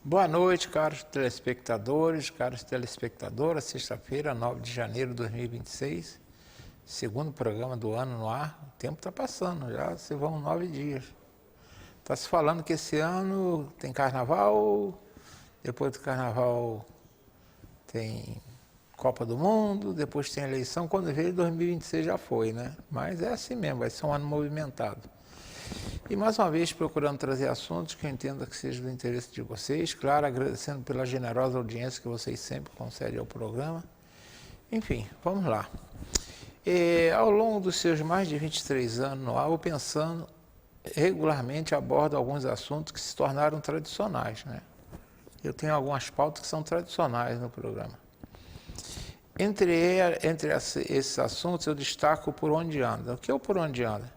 Boa noite, caros telespectadores, caras telespectadoras. Sexta-feira, 9 de janeiro de 2026, segundo programa do ano no ar. O tempo está passando, já se vão 9 dias. Está se falando que esse ano tem carnaval, depois do carnaval tem Copa do Mundo, depois tem eleição. Quando veio 2026 já foi, né? Mas é assim mesmo, vai ser um ano movimentado. E mais uma vez procurando trazer assuntos que eu entenda que sejam do interesse de vocês, claro, agradecendo pela generosa audiência que vocês sempre concedem ao programa. Enfim, vamos lá. Ao longo dos seus mais de 23 anos no ar, eu pensando regularmente abordo alguns assuntos que se tornaram tradicionais, né? Eu tenho algumas pautas que são tradicionais no programa. Entre esses assuntos eu destaco o Por Onde Anda. O que é o Por Onde Anda?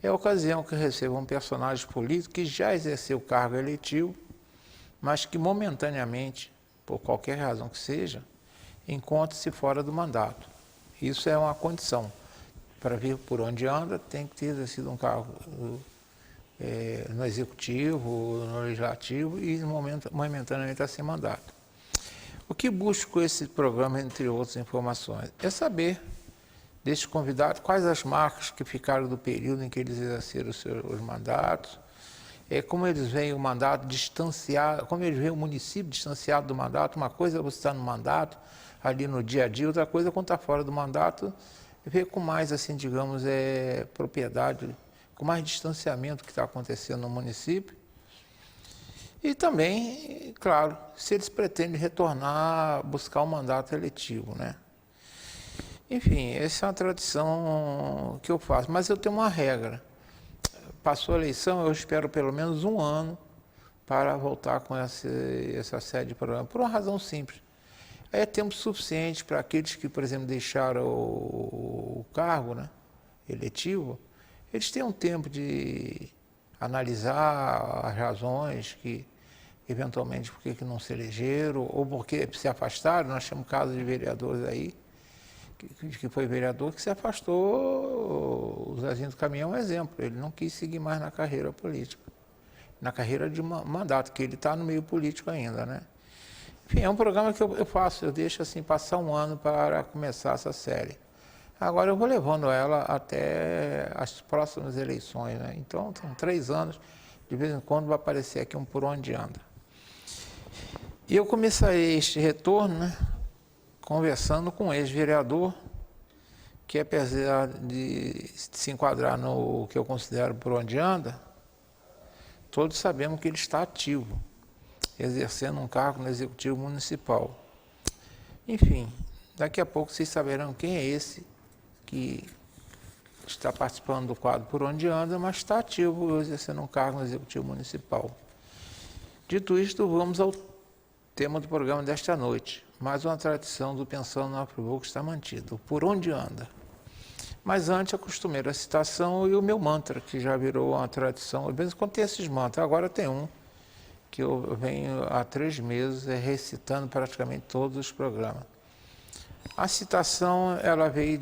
É a ocasião que recebo um personagem político que já exerceu o cargo eletivo, mas que momentaneamente, por qualquer razão que seja, encontra-se fora do mandato. Isso é uma condição. Para vir por onde anda, tem que ter exercido um cargo no executivo, no legislativo e momentaneamente está sem mandato. O que busco com esse programa, entre outras informações, é saber destes convidados quais as marcas que ficaram do período em que eles exerceram os mandatos, como eles veem o mandato distanciado, como eles veem o município distanciado do mandato. Uma coisa é você estar no mandato, ali no dia a dia, outra coisa é quando está fora do mandato, ver com mais, assim, digamos, propriedade, com mais distanciamento que está acontecendo no município. E também, claro, se eles pretendem retornar, buscar um mandato eletivo, né? Enfim, essa é uma tradição que eu faço, mas eu tenho uma regra. Passou a eleição, eu espero pelo menos um ano para voltar com essa série de programas, por uma razão simples. É tempo suficiente para aqueles que, por exemplo, deixaram o cargo, né, eletivo, eles têm um tempo de analisar as razões que, eventualmente, por que não se elegeram ou porque se afastaram. Nós temos casos de vereadores aí, que foi vereador, que se afastou. O Zezinho do Caminhão é um exemplo. Ele não quis seguir mais na carreira política, na carreira de mandato, que ele está no meio político ainda, né? Enfim, é um programa que eu faço, eu deixo assim passar um ano para começar essa série. Agora eu vou levando ela até as próximas eleições, né? Então, são 3 anos, de vez em quando vai aparecer aqui um Por Onde Anda. E eu comecei este retorno, né, conversando com um ex-vereador, que apesar de se enquadrar no que eu considero Por Onde Anda, todos sabemos que ele está ativo, exercendo um cargo no Executivo Municipal. Enfim, daqui a pouco vocês saberão quem é esse que está participando do quadro Por Onde Anda, mas está ativo exercendo um cargo no Executivo Municipal. Dito isto, vamos ao tema do programa desta noite. Mais uma tradição do Pensando no Afribook está mantida, o Por Onde Anda. Mas antes, a costumeira citação e o meu mantra, que já virou uma tradição. Às vezes, quando tem esses mantras, agora tem um que eu venho há 3 meses recitando praticamente todos os programas. A citação, ela veio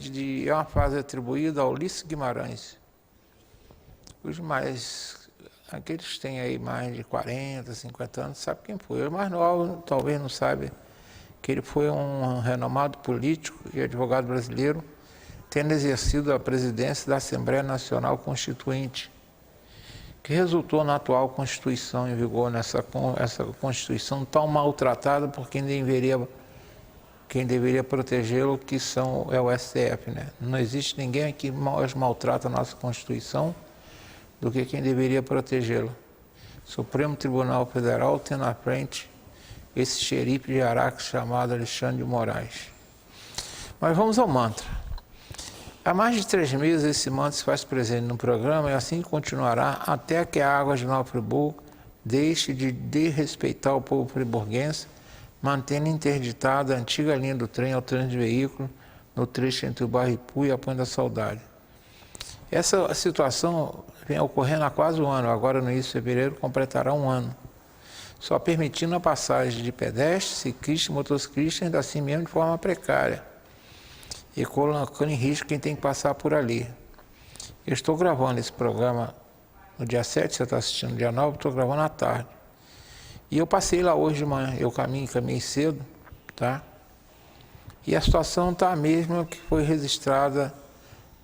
é uma frase atribuída a Ulisses Guimarães. Aqueles que têm aí mais de 40, 50 anos, sabem quem foi. Os mais novos talvez não saibam que ele foi um renomado político e advogado brasileiro, tendo exercido a presidência da Assembleia Nacional Constituinte, que resultou na atual Constituição em vigor, essa Constituição tão maltratada por quem deveria protegê-lo, que é o STF, né? Não existe ninguém que mais maltrata a nossa Constituição do que quem deveria protegê-lo. Supremo Tribunal Federal tem na frente esse xerife de Araque chamado Alexandre de Moraes. Mas vamos ao mantra. Há mais de 3 meses esse mantra se faz presente no programa e assim continuará até que a Águas de Nova Friburgo deixe de desrespeitar o povo friburguense, mantendo interditada a antiga linha do trem ao trânsito de veículo no trecho entre o bairro Ipu e a Ponte da Saudade. Essa situação vem ocorrendo há quase um ano, agora no início de fevereiro completará um ano, só permitindo a passagem de pedestres, ciclistas e motociclistas, ainda assim mesmo de forma precária, e colocando em risco quem tem que passar por ali. Eu estou gravando esse programa no dia 7, você está assistindo no dia 9, estou gravando à tarde. E eu passei lá hoje de manhã, eu caminhei cedo, tá? E a situação está a mesma que foi registrada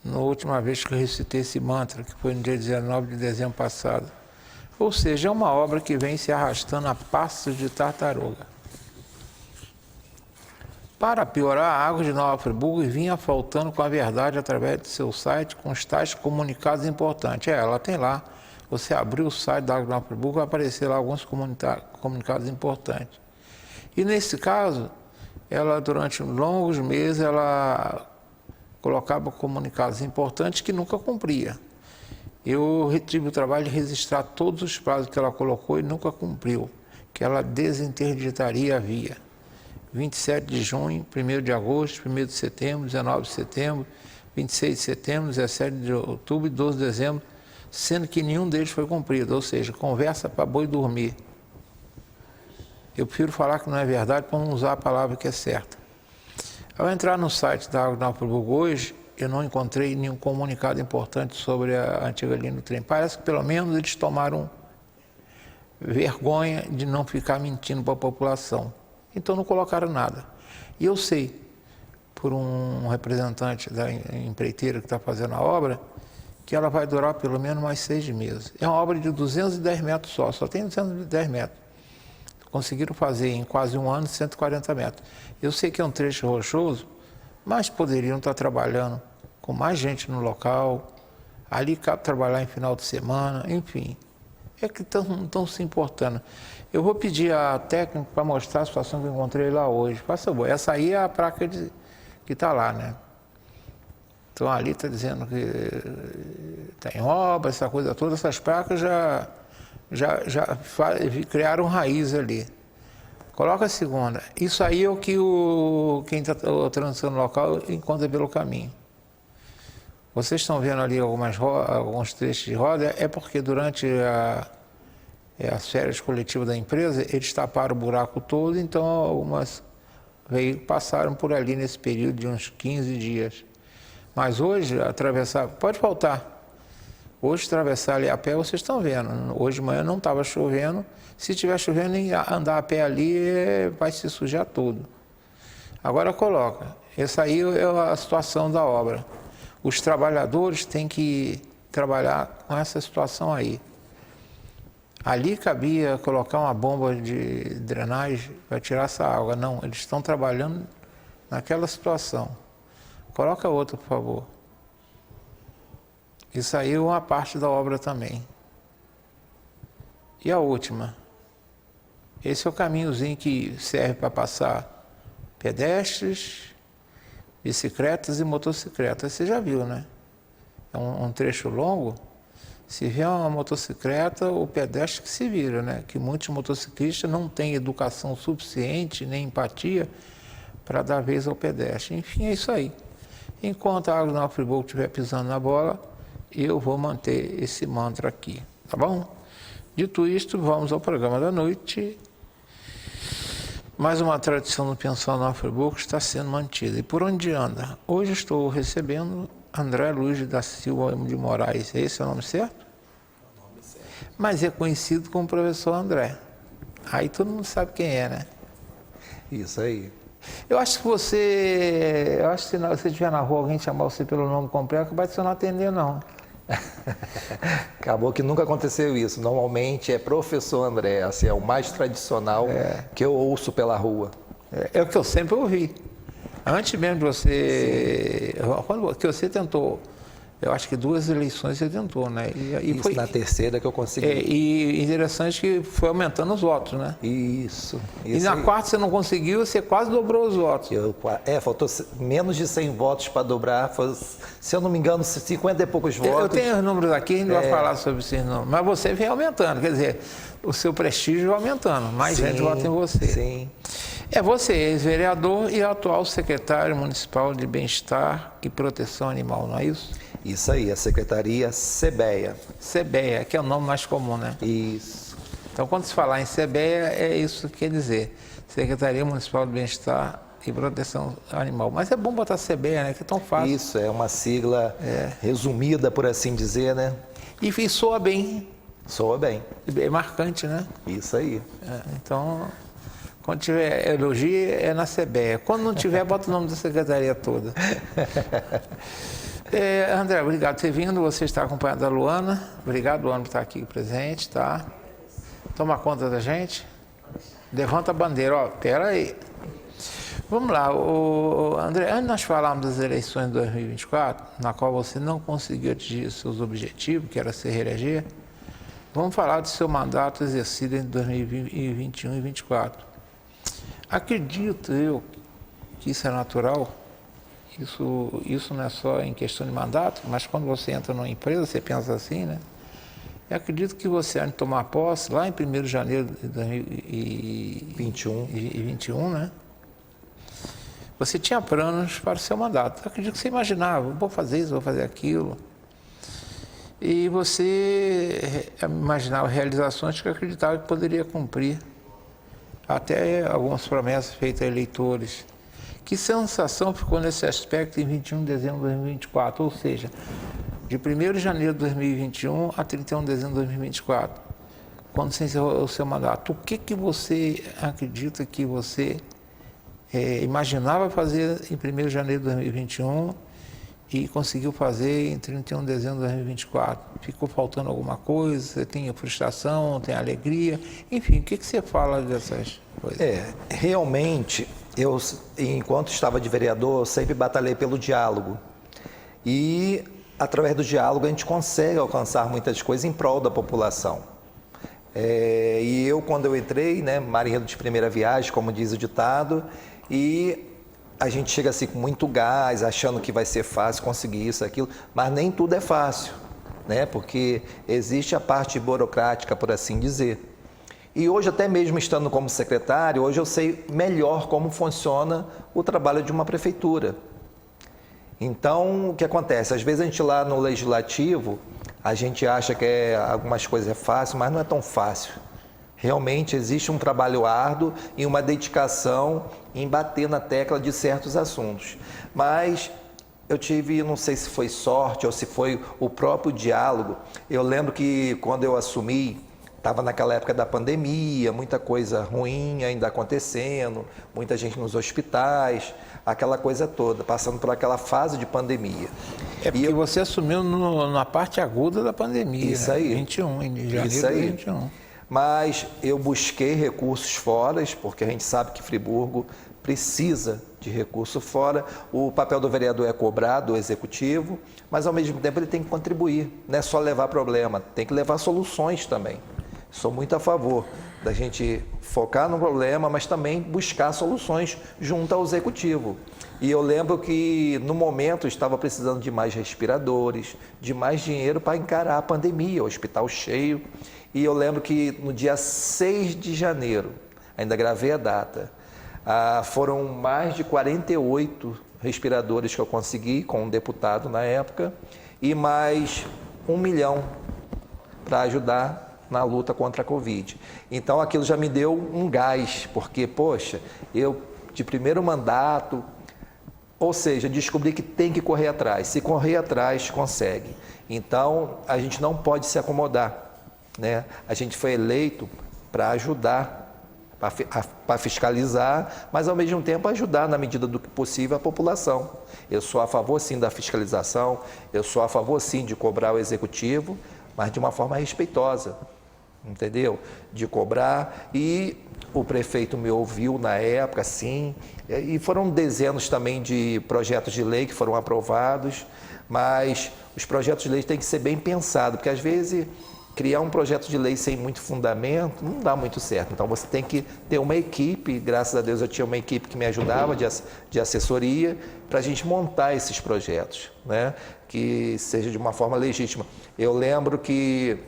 na última vez que eu recitei esse mantra, que foi no dia 19 de dezembro passado. Ou seja, é uma obra que vem se arrastando a passos de tartaruga. Para piorar, a Água de Nova Friburgo vinha faltando com a verdade através do seu site com os tais comunicados importantes. Ela tem lá, você abriu o site da Água de Nova Friburgo, vai aparecer lá alguns comunicados importantes. E nesse caso, ela durante longos meses, ela colocava comunicados importantes que nunca cumpria. Eu tive o trabalho de registrar todos os prazos que ela colocou e nunca cumpriu, que ela desinterditaria a via. 27 de junho, 1º de agosto, 1º de setembro, 19 de setembro, 26 de setembro, 17 de outubro e 12 de dezembro, sendo que nenhum deles foi cumprido, ou seja, conversa para boi dormir. Eu prefiro falar que não é verdade para não usar a palavra que é certa. Ao entrar no site da Água de Nova Friburgo hoje, eu não encontrei nenhum comunicado importante sobre a antiga linha do trem. Parece que pelo menos eles tomaram vergonha de não ficar mentindo para a população. Então não colocaram nada. E eu sei, por um representante da empreiteira que está fazendo a obra, que ela vai durar pelo menos mais 6 meses. É uma obra de 210 metros só tem 210 metros. Conseguiram fazer em quase um ano 140 metros. Eu sei que é um trecho rochoso, mas poderiam estar trabalhando com mais gente no local, ali cabe trabalhar em final de semana, enfim. É que estão se importando. Eu vou pedir a técnica para mostrar a situação que eu encontrei lá hoje. Faça favor. Essa aí é a placa que está lá, né? Então ali está dizendo que está em obra, essa coisa toda. Essas placas já criaram raiz ali. Coloca a segunda. Isso aí é o que quem está transitando no local encontra pelo caminho. Vocês estão vendo ali alguns trechos de roda, é porque durante as férias coletivas da empresa, eles taparam o buraco todo, então algumas veículos passaram por ali nesse período de uns 15 dias. Mas hoje, atravessar, pode faltar. Hoje, atravessar ali a pé, vocês estão vendo. Hoje de manhã não estava chovendo. Se estiver chovendo, andar a pé ali vai se sujar tudo. Agora coloca. Essa aí é a situação da obra. Os trabalhadores têm que trabalhar com essa situação aí. Ali cabia colocar uma bomba de drenagem para tirar essa água. Não, eles estão trabalhando naquela situação. Coloca outra, por favor. Isso aí é uma parte da obra também. E a última. Esse é o caminhozinho que serve para passar pedestres, bicicletas e motocicletas. Você já viu, né? É um trecho longo. Se vier uma motocicleta, o pedestre que se vira, né? Que muitos motociclistas não têm educação suficiente, nem empatia, para dar vez ao pedestre. Enfim, é isso aí. Enquanto a Água de Nova Friburgo estiver pisando na bola, eu vou manter esse mantra aqui, tá bom? Dito isto, vamos ao programa da noite. Mais uma tradição do Pensão Nova Friburgo está sendo mantida. E por onde anda? Hoje estou recebendo André Luiz da Silva de Moraes. Esse é o nome certo? É o nome certo. Mas é conhecido como professor André. Aí todo mundo sabe quem é, né? Isso aí. Eu acho que se você estiver na rua, alguém chamar você pelo nome completo, vai você não atender, não. Acabou que nunca aconteceu isso. Normalmente é professor André, assim, é o mais tradicional que eu ouço pela rua. É o que eu sempre ouvi. Antes mesmo de você... Que você tentou, eu acho que 2 eleições você tentou, né? E isso foi, na terceira que eu consegui. E interessante que foi aumentando os votos, né? Isso e na aí. quarta você não conseguiu, você quase dobrou os votos. Faltou menos de 100 votos para dobrar. Se eu não me engano, 50 e poucos votos. Eu tenho os números aqui, a gente vai falar sobre esses números. Mas você vem aumentando, quer dizer, o seu prestígio vai aumentando. Mais gente vota em você. Sim. É você, ex-vereador e atual secretário municipal de Bem-Estar e Proteção Animal, não é isso? Isso aí, a Secretaria SEBEA. SEBEA, que é o nome mais comum, né? Isso. Então, quando se falar em SEBEA, é isso que quer dizer. Secretaria Municipal de Bem-Estar e Proteção Animal. Mas é bom botar SEBEA, né? Que é tão fácil. Isso, é uma sigla resumida, por assim dizer, né? E soa bem. Soa bem. É marcante, né? Isso aí. Então, quando tiver elogio, é na CBE. Quando não tiver, bota o nome da secretaria toda. André, obrigado por ter vindo. Você está acompanhado da Luana. Obrigado, Luana, por estar aqui presente, tá? Toma conta da gente. Levanta a bandeira, ó, pera aí. Vamos lá, André, antes nós falarmos das eleições de 2024, na qual você não conseguiu atingir os seus objetivos, que era se reeleger, vamos falar do seu mandato exercido em 2021 e 2024. Acredito eu que isso é natural, isso não é só em questão de mandato, mas quando você entra numa empresa, você pensa assim, né? Eu acredito que você, antes de tomar posse, lá em 1º de janeiro de 2021, né? Você tinha planos para o seu mandato. Eu acredito que você imaginava, vou fazer isso, vou fazer aquilo. E você imaginava realizações que acreditava que poderia cumprir. Até algumas promessas feitas a eleitores. Que sensação ficou nesse aspecto em 21 de dezembro de 2024? Ou seja, de 1º de janeiro de 2021 a 31 de dezembro de 2024, quando você encerrou o seu mandato. O que você acredita que você imaginava fazer em 1º de janeiro de 2021 e conseguiu fazer em 31 de dezembro de 2024? Ficou faltando alguma coisa? Você tem frustração, tem alegria? Enfim, o que você fala dessas coisas? Realmente, eu, enquanto estava de vereador, eu sempre batalhei pelo diálogo. E, através do diálogo, a gente consegue alcançar muitas coisas em prol da população. E eu, quando eu entrei, né, marinheiro de primeira viagem, como diz o ditado, e a gente chega assim com muito gás, achando que vai ser fácil conseguir isso, aquilo, mas nem tudo é fácil, né? Porque existe a parte burocrática, por assim dizer. E hoje, até mesmo estando como secretário, hoje eu sei melhor como funciona o trabalho de uma prefeitura. Então, o que acontece? Às vezes a gente lá no legislativo, a gente acha que algumas coisas é fácil, mas não é tão fácil. Realmente existe um trabalho árduo e uma dedicação em bater na tecla de certos assuntos. Mas eu tive, não sei se foi sorte ou se foi o próprio diálogo. Eu lembro que quando eu assumi, estava naquela época da pandemia, muita coisa ruim ainda acontecendo, muita gente nos hospitais, aquela coisa toda, passando por aquela fase de pandemia. É porque você assumiu na parte aguda da pandemia, isso, né? aí. 21, em janeiro Isso aí. de 21. Mas eu busquei recursos fora, porque a gente sabe que Friburgo precisa de recurso fora. O papel do vereador é cobrar do executivo, mas ao mesmo tempo ele tem que contribuir. Não é só levar problema, tem que levar soluções também. Sou muito a favor da gente focar no problema, mas também buscar soluções junto ao executivo. E eu lembro que no momento eu estava precisando de mais respiradores, de mais dinheiro para encarar a pandemia, o hospital cheio. E eu lembro que no dia 6 de janeiro, ainda gravei a data, foram mais de 48 respiradores que eu consegui com um deputado na época e mais 1 milhão para ajudar na luta contra a Covid. Então aquilo já me deu um gás, porque, poxa, eu de primeiro mandato, ou seja, descobri que tem que correr atrás. Se correr atrás, consegue. Então a gente não pode se acomodar. Né? A gente foi eleito para ajudar, para fiscalizar, mas ao mesmo tempo ajudar na medida do possível a população. Eu sou a favor sim da fiscalização, eu sou a favor sim de cobrar o executivo, mas de uma forma respeitosa, entendeu? De cobrar, e o prefeito me ouviu na época, sim, e foram dezenas também de projetos de lei que foram aprovados, mas os projetos de lei têm que ser bem pensados, porque às vezes criar um projeto de lei sem muito fundamento não dá muito certo. Então você tem que ter uma equipe, graças a Deus eu tinha uma equipe que me ajudava de assessoria para a gente montar esses projetos, né? Que seja de uma forma legítima. Eu lembro que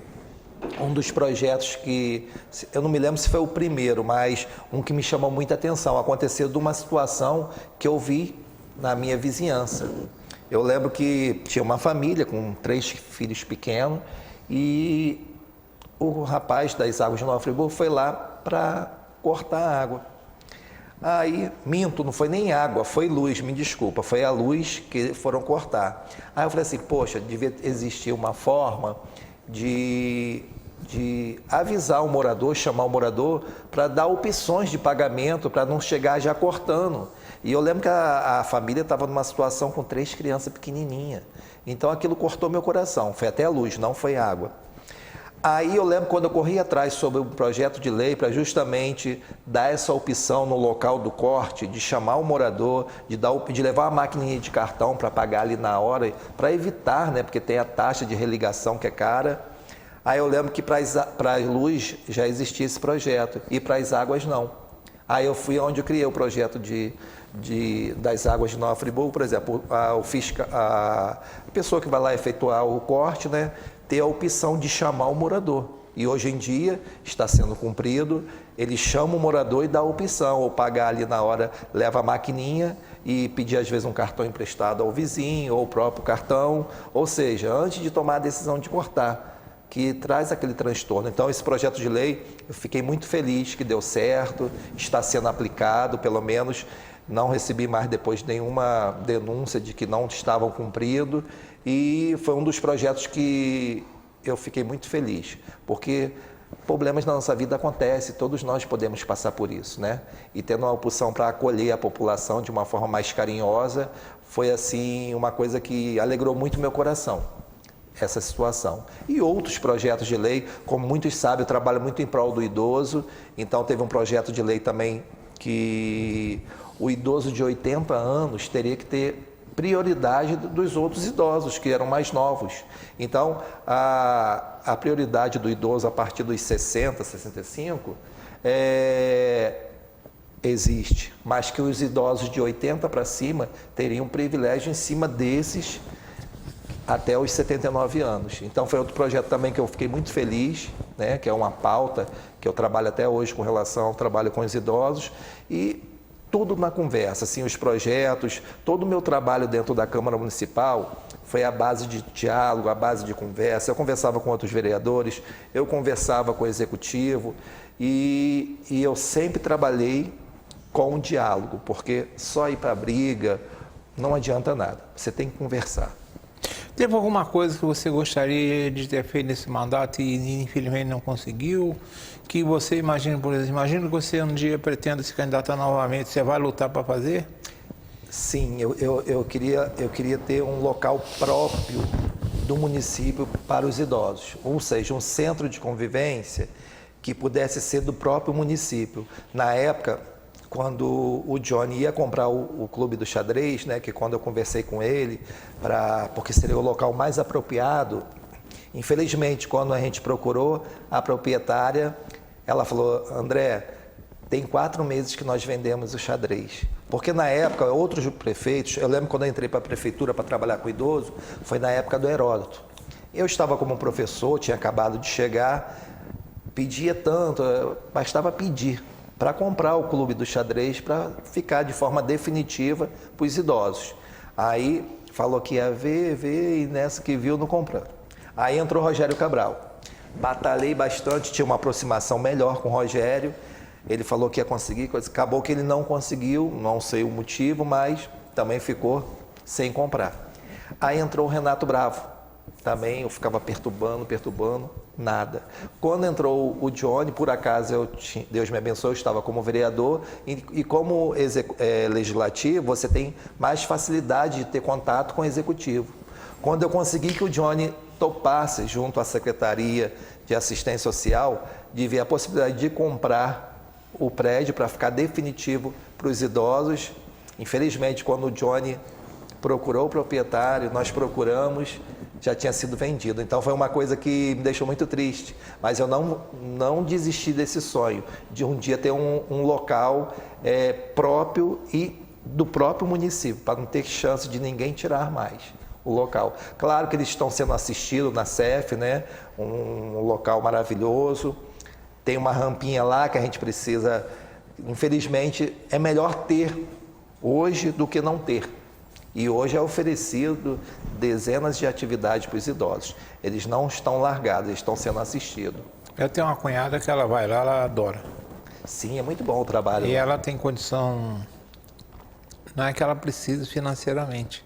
um dos projetos que, eu não me lembro se foi o primeiro, mas um que me chamou muita atenção, aconteceu de uma situação que eu vi na minha vizinhança. Eu lembro que tinha uma família com 3 filhos pequenos, e o rapaz das Águas de Nova Friburgo foi lá para cortar a água. Aí, minto, não foi nem água, foi luz, me desculpa, foi a luz que foram cortar. Aí eu falei assim, poxa, devia existir uma forma de de avisar o morador, chamar o morador para dar opções de pagamento, para não chegar já cortando. E eu lembro que a família estava numa situação com 3 crianças pequenininhas. Então aquilo cortou meu coração, foi até a luz, não foi água. Aí eu lembro quando eu corri atrás sobre um projeto de lei para justamente dar essa opção no local do corte, de chamar o morador, de levar a maquininha de cartão para pagar ali na hora, para evitar, né, porque tem a taxa de religação que é cara. Aí eu lembro que para a luz já existia esse projeto e para as águas não. Aí eu fui onde eu criei o projeto das águas de Nova Friburgo, por exemplo, a pessoa que vai lá efetuar o corte, né, ter a opção de chamar o morador. E hoje em dia está sendo cumprido, ele chama o morador e dá a opção, ou pagar ali na hora, leva a maquininha e pedir às vezes um cartão emprestado ao vizinho, ou o próprio cartão, ou seja, antes de tomar a decisão de cortar, que traz aquele transtorno. Então, esse projeto de lei, eu fiquei muito feliz que deu certo, está sendo aplicado, pelo menos não recebi mais depois nenhuma denúncia de que não estavam cumprido, e foi um dos projetos que eu fiquei muito feliz, porque problemas na nossa vida acontecem, todos nós podemos passar por isso, né? E tendo uma opção para acolher a população de uma forma mais carinhosa, foi assim uma coisa que alegrou muito meu coração, essa situação. E outros projetos de lei, como muitos sabem, eu trabalho muito em prol do idoso, então teve um projeto de lei também que o idoso de 80 anos teria que ter prioridade dos outros idosos que eram mais novos. Então, a prioridade do idoso a partir dos 60, 65 existe, mas que os idosos de 80 para cima teriam privilégio em cima desses até os 79 anos. Então foi outro projeto também que eu fiquei muito feliz, né, que é uma pauta que eu trabalho até hoje com relação ao trabalho com os idosos, e tudo na conversa, assim, os projetos, todo o meu trabalho dentro da Câmara Municipal foi à base de diálogo, à base de conversa. Eu conversava com outros vereadores, eu conversava com o executivo e eu sempre trabalhei com o diálogo, porque só ir para a briga não adianta nada, você tem que conversar. Teve alguma coisa que você gostaria de ter feito nesse mandato e infelizmente não conseguiu? Que você imagina, por exemplo, imagina que você um dia pretenda se candidatar novamente, você vai lutar para fazer? Sim, eu queria ter um local próprio do município para os idosos, ou seja, um centro de convivência que pudesse ser do próprio município. Na época, quando o Johnny ia comprar o clube do xadrez, né, que quando eu conversei com ele, porque seria o local mais apropriado, infelizmente, quando a gente procurou a proprietária, ela falou: André, tem 4 meses que nós vendemos o xadrez. Porque na época, outros prefeitos, eu lembro quando eu entrei para a prefeitura para trabalhar com idoso, foi na época do Heródoto. Eu estava como professor, tinha acabado de chegar, pedia tanto, bastava pedir para comprar o clube do xadrez para ficar de forma definitiva para os idosos. Aí falou que ia ver e nessa que viu não comprou. Aí entrou o Rogério Cabral. Batalhei bastante, tinha uma aproximação melhor com o Rogério. Ele falou que ia conseguir, acabou que ele não conseguiu, não sei o motivo, mas também ficou sem comprar. Aí entrou o Renato Bravo. Também eu ficava perturbando, nada. Quando entrou o Johnny, por acaso, Deus me abençoou, eu estava como vereador e como legislativo, você tem mais facilidade de ter contato com o executivo. Quando eu consegui que o Johnny topasse, junto à Secretaria de Assistência Social, de ver a possibilidade de comprar o prédio para ficar definitivo para os idosos, infelizmente, quando o Johnny procurou o proprietário, nós procuramos, já tinha sido vendido. Então foi uma coisa que me deixou muito triste, mas eu não desisti desse sonho, de um dia ter um local próprio e do próprio município, para não ter chance de ninguém tirar mais o local. Claro que eles estão sendo assistidos na CEF, né? Um local maravilhoso, tem uma rampinha lá que a gente precisa, infelizmente, é melhor ter hoje do que não ter. E hoje é oferecido dezenas de atividades para os idosos. Eles não estão largados, eles estão sendo assistidos. Eu tenho uma cunhada que ela vai lá, ela adora. Sim, é muito bom o trabalho. E ela tem condição, não é que ela precisa financeiramente,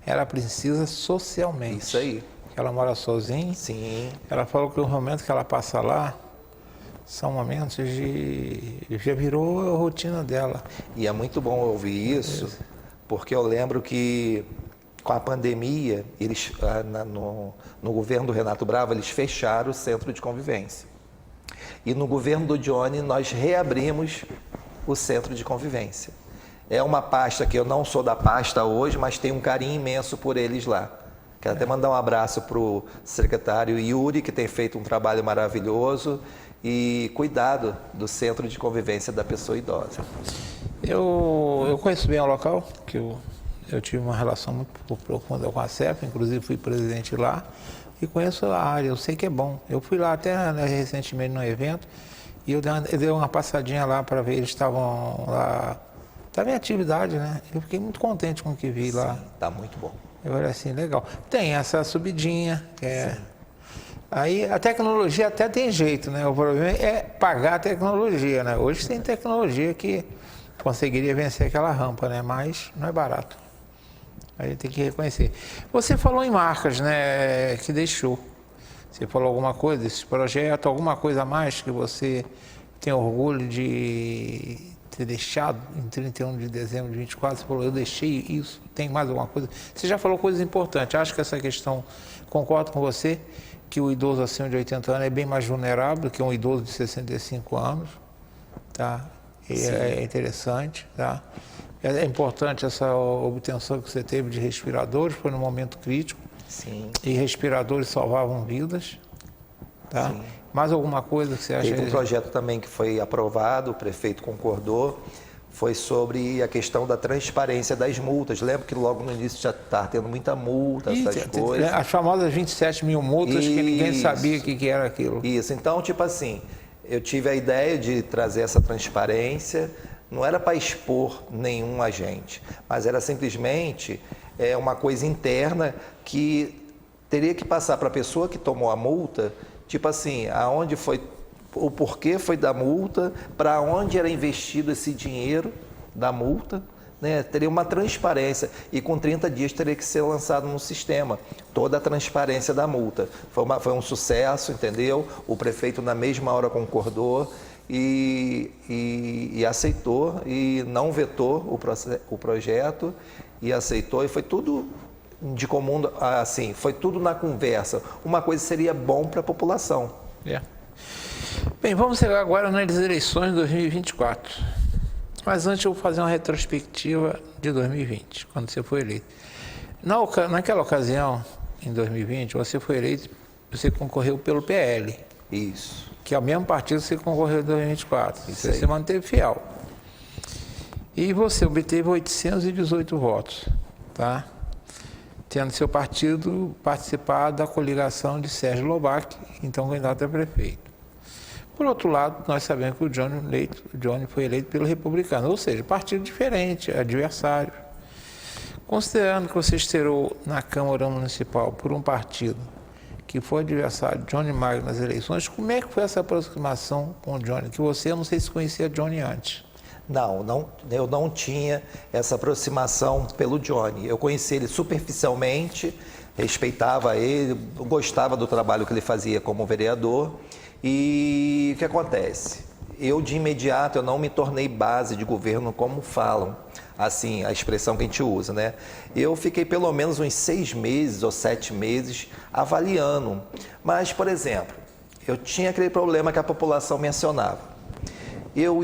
ela precisa socialmente. Isso aí. que ela mora sozinha. Sim. Ela falou que o momento que ela passa lá são momentos de... já virou a rotina dela. E é muito bom ouvir isso, porque eu lembro que com a pandemia, eles, no governo do Renato Bravo, eles fecharam o centro de convivência. E no governo do Johnny, nós reabrimos o centro de convivência. É uma pasta que eu não sou da pasta hoje, mas tenho um carinho imenso por eles lá. Quero até mandar um abraço para o secretário Yuri, que tem feito um trabalho maravilhoso, e cuidado do centro de convivência da pessoa idosa. Eu conheço bem o local, que eu tive uma relação muito profunda com a CEP, inclusive fui presidente lá, e conheço a área, eu sei que é bom. Eu fui lá até recentemente num evento, e eu dei uma passadinha lá para ver, eles estavam lá, estava em atividade, né? Eu fiquei muito contente com o que vi lá. Tá muito bom. Eu falei assim, legal. Tem essa subidinha, que é... Aí a tecnologia até tem jeito, né? O problema é pagar a tecnologia, né? Hoje tem tecnologia que conseguiria vencer aquela rampa, né? Mas não é barato. Aí tem que reconhecer. Você falou em marcas, né? Que deixou. Você falou alguma coisa desse projeto, alguma coisa a mais que você tem orgulho de ter deixado em 31 de dezembro de 24? Você falou, eu deixei isso, tem mais alguma coisa? Você já falou coisas importantes. Acho que essa questão, concordo com você, que o idoso acima de 80 anos é bem mais vulnerável do que um idoso de 65 anos, tá? E é interessante, tá? É importante essa obtenção que você teve de respiradores, foi num momento crítico. Sim. E respiradores salvavam vidas, tá? Sim. Mais alguma coisa que você acha? Teve um projeto também que foi aprovado, o prefeito concordou, foi sobre a questão da transparência das multas. Lembro que logo no início já está tendo muita multa, essas coisas. As famosas 27 mil multas que ninguém sabia o que era aquilo. Isso, então, tipo assim, eu tive a ideia de trazer essa transparência, não era para expor nenhum agente, mas era simplesmente uma coisa interna que teria que passar para a pessoa que tomou a multa, tipo assim, aonde foi, o porquê foi da multa, para onde era investido esse dinheiro da multa, né? Teria uma transparência e com 30 dias teria que ser lançado no sistema toda a transparência da multa. Foi um sucesso, entendeu? O prefeito na mesma hora concordou e aceitou e não vetou o projeto e aceitou e foi tudo de comum, assim, foi tudo na conversa. Uma coisa seria bom para a população. Bem, vamos chegar agora nas eleições de 2024. Mas antes eu vou fazer uma retrospectiva de 2020, quando você foi eleito. Naquela ocasião, em 2020, você foi eleito, você concorreu pelo PL. Isso. Que é o mesmo partido que você concorreu em 2024. Isso você aí. se manteve fiel. E você obteve 818 votos, tá? Tendo seu partido participado da coligação de Sérgio Lobac, então candidato a prefeito. Por outro lado, nós sabemos que o Johnny foi eleito pelo Republicano, ou seja, partido diferente, adversário. Considerando que você estreou na Câmara Municipal por um partido que foi adversário de Johnny Magno nas eleições, como é que foi essa aproximação com o Johnny? Que você, eu não sei se conhecia Johnny antes. Não, eu não tinha essa aproximação pelo Johnny. Eu conheci ele superficialmente, respeitava ele, gostava do trabalho que ele fazia como vereador. E o que acontece? Eu, de imediato, eu não me tornei base de governo como falam, assim, a expressão que a gente usa, né? Eu fiquei pelo menos uns 6 meses ou 7 meses avaliando. Mas, por exemplo, eu tinha aquele problema que a população mencionava. Eu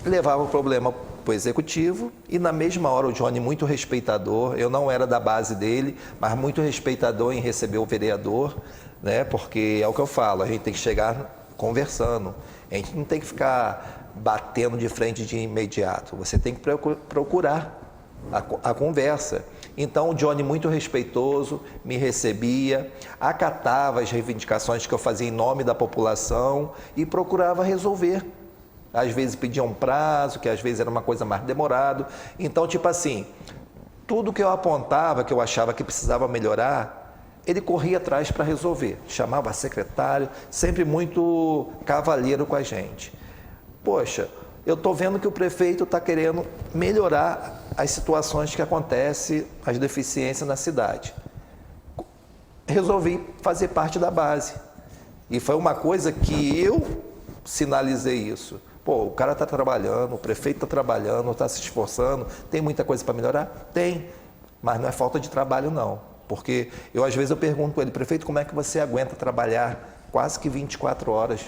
levava o problema para o executivo e na mesma hora o Johnny, muito respeitador, eu não era da base dele, mas muito respeitador em receber o vereador, né? Porque é o que eu falo, a gente tem que chegar conversando, a gente não tem que ficar batendo de frente de imediato, você tem que procurar a conversa. Então o Johnny, muito respeitoso, me recebia, acatava as reivindicações que eu fazia em nome da população e procurava resolver. Às vezes pedia um prazo, que às vezes era uma coisa mais demorado. Então, tipo assim, tudo que eu apontava, que eu achava que precisava melhorar, ele corria atrás para resolver. Chamava secretário, sempre muito cavalheiro com a gente. Poxa, eu estou vendo que o prefeito está querendo melhorar as situações que acontecem, as deficiências na cidade. resolvi fazer parte da base. E foi uma coisa que eu sinalizei isso. Pô, o cara está trabalhando, o prefeito está trabalhando, está se esforçando, tem muita coisa para melhorar? Tem, mas não é falta de trabalho não. Porque às vezes eu pergunto para ele, prefeito, como é que você aguenta trabalhar quase que 24 horas?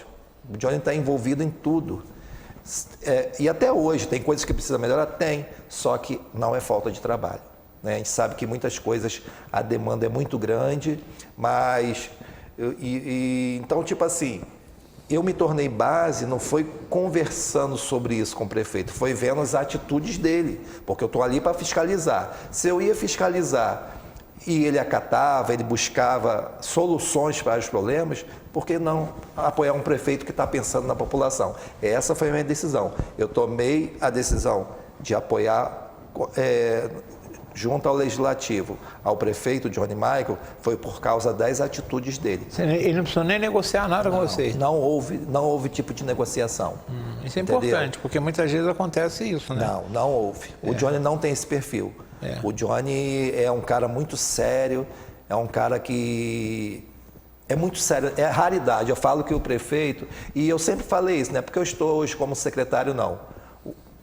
O Johnny está envolvido em tudo. E até hoje, tem coisas que precisa melhorar? Tem, só que não é falta de trabalho. Né? A gente sabe que muitas coisas, a demanda é muito grande, mas... então, tipo assim, eu me tornei base, não foi conversando sobre isso com o prefeito, foi vendo as atitudes dele, porque eu estou ali para fiscalizar. Se eu ia fiscalizar e ele acatava, ele buscava soluções para os problemas, por que não apoiar um prefeito que está pensando na população? Essa foi a minha decisão. Eu tomei a decisão de apoiar, junto ao Legislativo, ao prefeito Johnny Michael, foi por causa das atitudes dele. Ele não precisou nem negociar nada com você? Não houve tipo de negociação. Isso é entendeu? importante, porque muitas vezes acontece isso, né? Não houve. O Johnny não tem esse perfil. O Johnny é um cara muito sério, é um cara que é muito sério, é raridade. Eu falo que o prefeito, e eu sempre falei isso, não é porque eu estou hoje como secretário, não.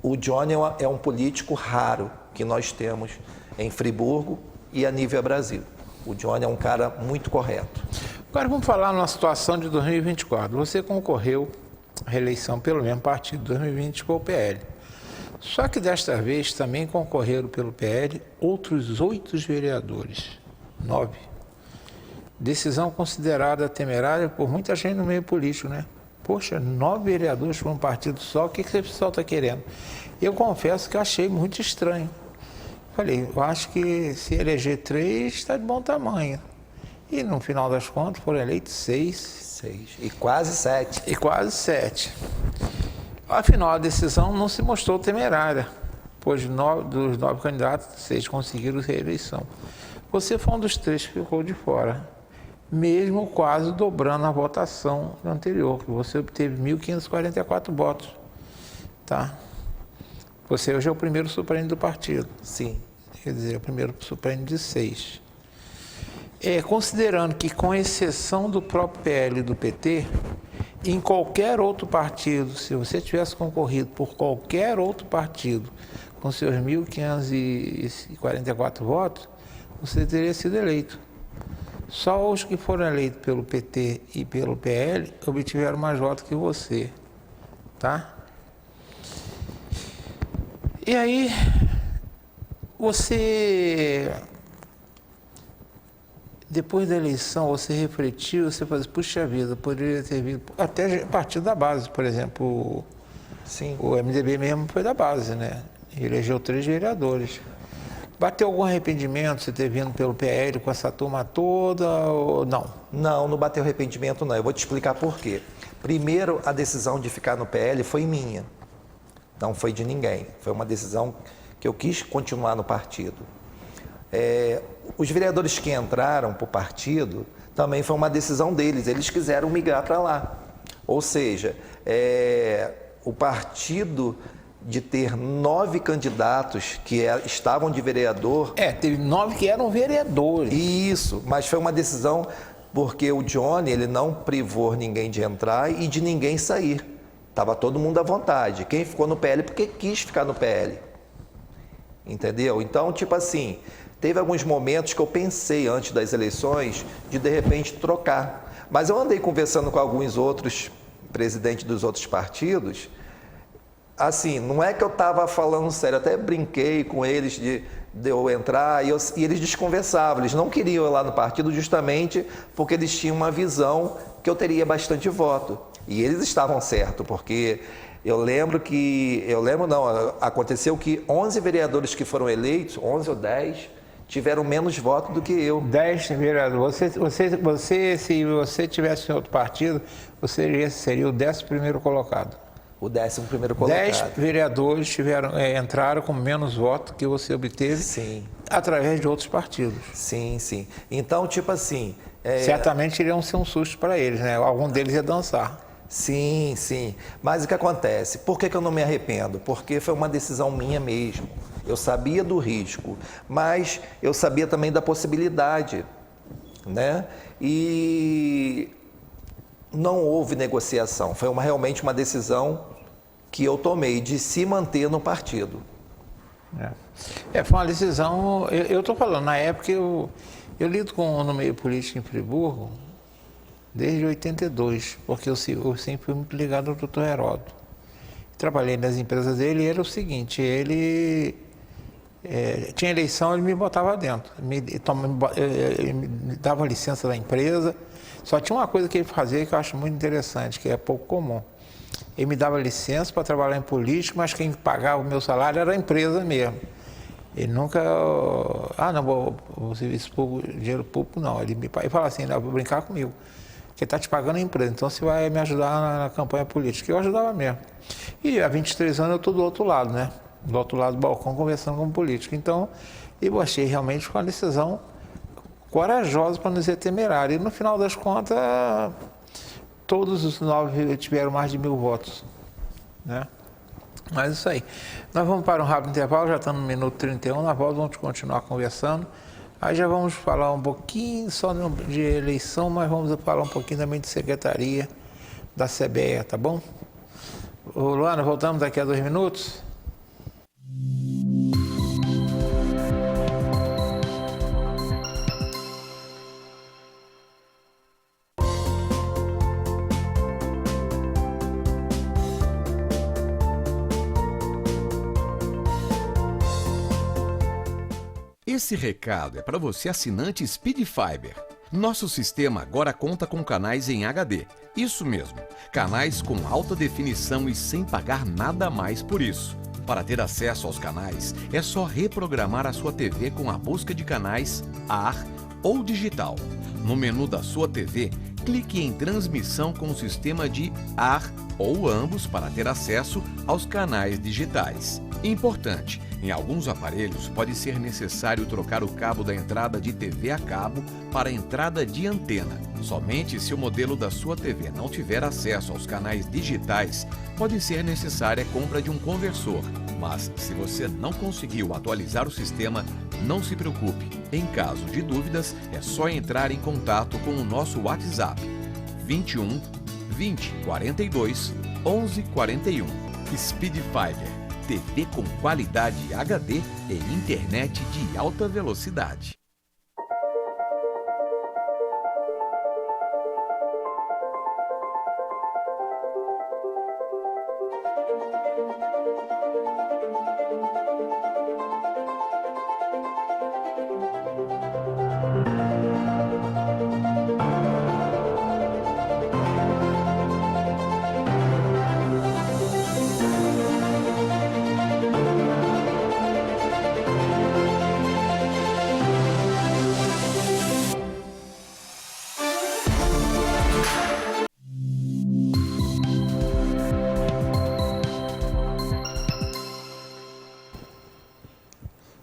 O Johnny é um político raro que nós temos em Friburgo e a nível Brasil. O Johnny é um cara muito correto. Agora vamos falar numa situação de 2024. Você concorreu à reeleição pelo mesmo partido, 2020 com o PL. Só que desta vez também concorreram pelo PL outros 8 vereadores, 9. Decisão considerada temerária por muita gente no meio político, né? Poxa, 9 vereadores por um partido só, o que esse pessoal está querendo? Eu confesso que eu achei muito estranho. Falei, eu acho que se eleger 3 está de bom tamanho. E no final das contas foram eleitos 6. E quase 7. Afinal, a decisão não se mostrou temerária, pois dos 9 candidatos, 6 conseguiram reeleição. Você foi um dos 3 que ficou de fora, mesmo quase dobrando a votação anterior, que você obteve 1.544 votos. Tá? Você hoje é o primeiro suplente do partido. Sim. Quer dizer, o primeiro suplente de 6. Considerando que, com exceção do próprio PL e do PT, em qualquer outro partido, se você tivesse concorrido por qualquer outro partido com seus 1.544 votos, você teria sido eleito. Só os que foram eleitos pelo PT e pelo PL obtiveram mais votos que você. Tá? E aí, você, depois da eleição, você refletiu, você falou, puxa vida, poderia ter vindo, até partido da base, por exemplo, Sim. O MDB mesmo foi da base, né? Elegeu 3 vereadores. Bateu algum arrependimento você ter vindo pelo PL com essa turma toda ou não? Não bateu arrependimento não, eu vou te explicar por quê. Primeiro, a decisão de ficar no PL foi minha. Não foi de ninguém, foi uma decisão que eu quis continuar no partido. Os vereadores que entraram para o partido também foi uma decisão deles, eles quiseram migrar para lá. Ou seja, o partido de ter 9 candidatos que estavam de vereador... Teve 9 que eram vereadores. Isso, mas foi uma decisão porque o Johnny, ele não privou ninguém de entrar e de ninguém sair. Estava todo mundo à vontade. Quem ficou no PL porque quis ficar no PL. Entendeu? Então, tipo assim, teve alguns momentos que eu pensei antes das eleições de repente trocar. Mas eu andei conversando com alguns outros presidentes dos outros partidos. Assim, não é que eu estava falando sério, eu até brinquei com eles de eu entrar e eles desconversavam. Eles não queriam ir lá no partido justamente porque eles tinham uma visão que eu teria bastante voto. E eles estavam certos, porque aconteceu que 11 vereadores que foram eleitos, 11 ou 10, tiveram menos votos do que eu. 10 vereadores. Se você tivesse em outro partido, você seria o 11º colocado. O 11º colocado. 10 vereadores entraram com menos votos que você obteve. Sim. Através de outros partidos. Sim. Então, tipo assim... Certamente iriam ser um susto para eles, né? Algum deles ia dançar. Sim. Mas o que acontece? Por que eu não me arrependo? Porque foi uma decisão minha mesmo. Eu sabia do risco, mas eu sabia também da possibilidade. né? E não houve negociação. Foi realmente uma decisão que eu tomei de se manter no partido. Foi uma decisão, eu estou falando, na época eu lido no meio político em Friburgo desde 82, porque eu sempre fui muito ligado ao Dr. Heródoto. Trabalhei nas empresas dele e era o seguinte, ele tinha eleição, ele me botava dentro, ele me dava licença da empresa, só tinha uma coisa que ele fazia que eu acho muito interessante, que é pouco comum. Ele me dava licença para trabalhar em política, mas quem pagava o meu salário era a empresa mesmo. Ele nunca, não, vou serviço público, dinheiro público, não. Ele fala assim, vou brincar comigo, porque está te pagando a empresa, então você vai me ajudar na campanha política. Eu ajudava mesmo. E há 23 anos eu estou do outro lado, né? Do outro lado do balcão, conversando com político. Então, eu achei realmente uma decisão corajosa, para não dizer temerária. E no final das contas, todos os 9 tiveram mais de 1000 votos, né? Mas isso aí. Nós vamos para um rápido intervalo, já estamos no minuto 31, na volta vamos continuar conversando. Aí já vamos falar um pouquinho só de eleição, mas vamos falar um pouquinho também de secretaria da CBE, tá bom? Ô, Luana, voltamos daqui a 2 minutos. Esse recado é para você assinante Speed Fiber. Nosso sistema agora conta com canais em HD. Isso mesmo, canais com alta definição e sem pagar nada a mais por isso. Para ter acesso aos canais, é só reprogramar a sua TV com a busca de canais AR ou digital. No menu da sua TV, clique em transmissão com o sistema de AR ou ambos para ter acesso aos canais digitais. Importante, em alguns aparelhos pode ser necessário trocar o cabo da entrada de TV a cabo para a entrada de antena. Somente se o modelo da sua TV não tiver acesso aos canais digitais, pode ser necessária a compra de um conversor. Mas se você não conseguiu atualizar o sistema, não se preocupe. Em caso de dúvidas, é só entrar em contato com o nosso WhatsApp 21 20 42 11 41. Speed Fiber, TV com qualidade HD e internet de alta velocidade.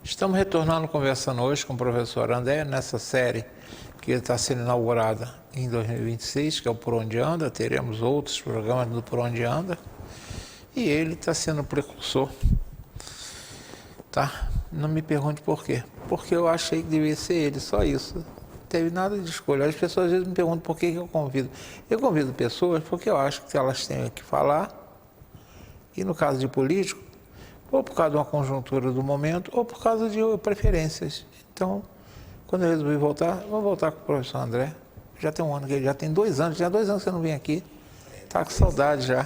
Estamos retornando conversando hoje com o professor André nessa série que está sendo inaugurada em 2026, que é o Por Onde Anda. Teremos outros programas do Por Onde Anda e ele está sendo precursor, tá? Não me pergunte por quê, porque eu achei que devia ser ele, só isso. Não teve nada de escolha. As pessoas às vezes me perguntam por que eu convido. Eu convido pessoas porque eu acho que elas têm que falar, e no caso de político, ou por causa de uma conjuntura do momento, ou por causa de preferências. Então, quando eu resolvi voltar, vou voltar com o professor André. Já tem um ano que ele já tem 2 anos, já 2 anos que você não vem aqui. Está com saudade já.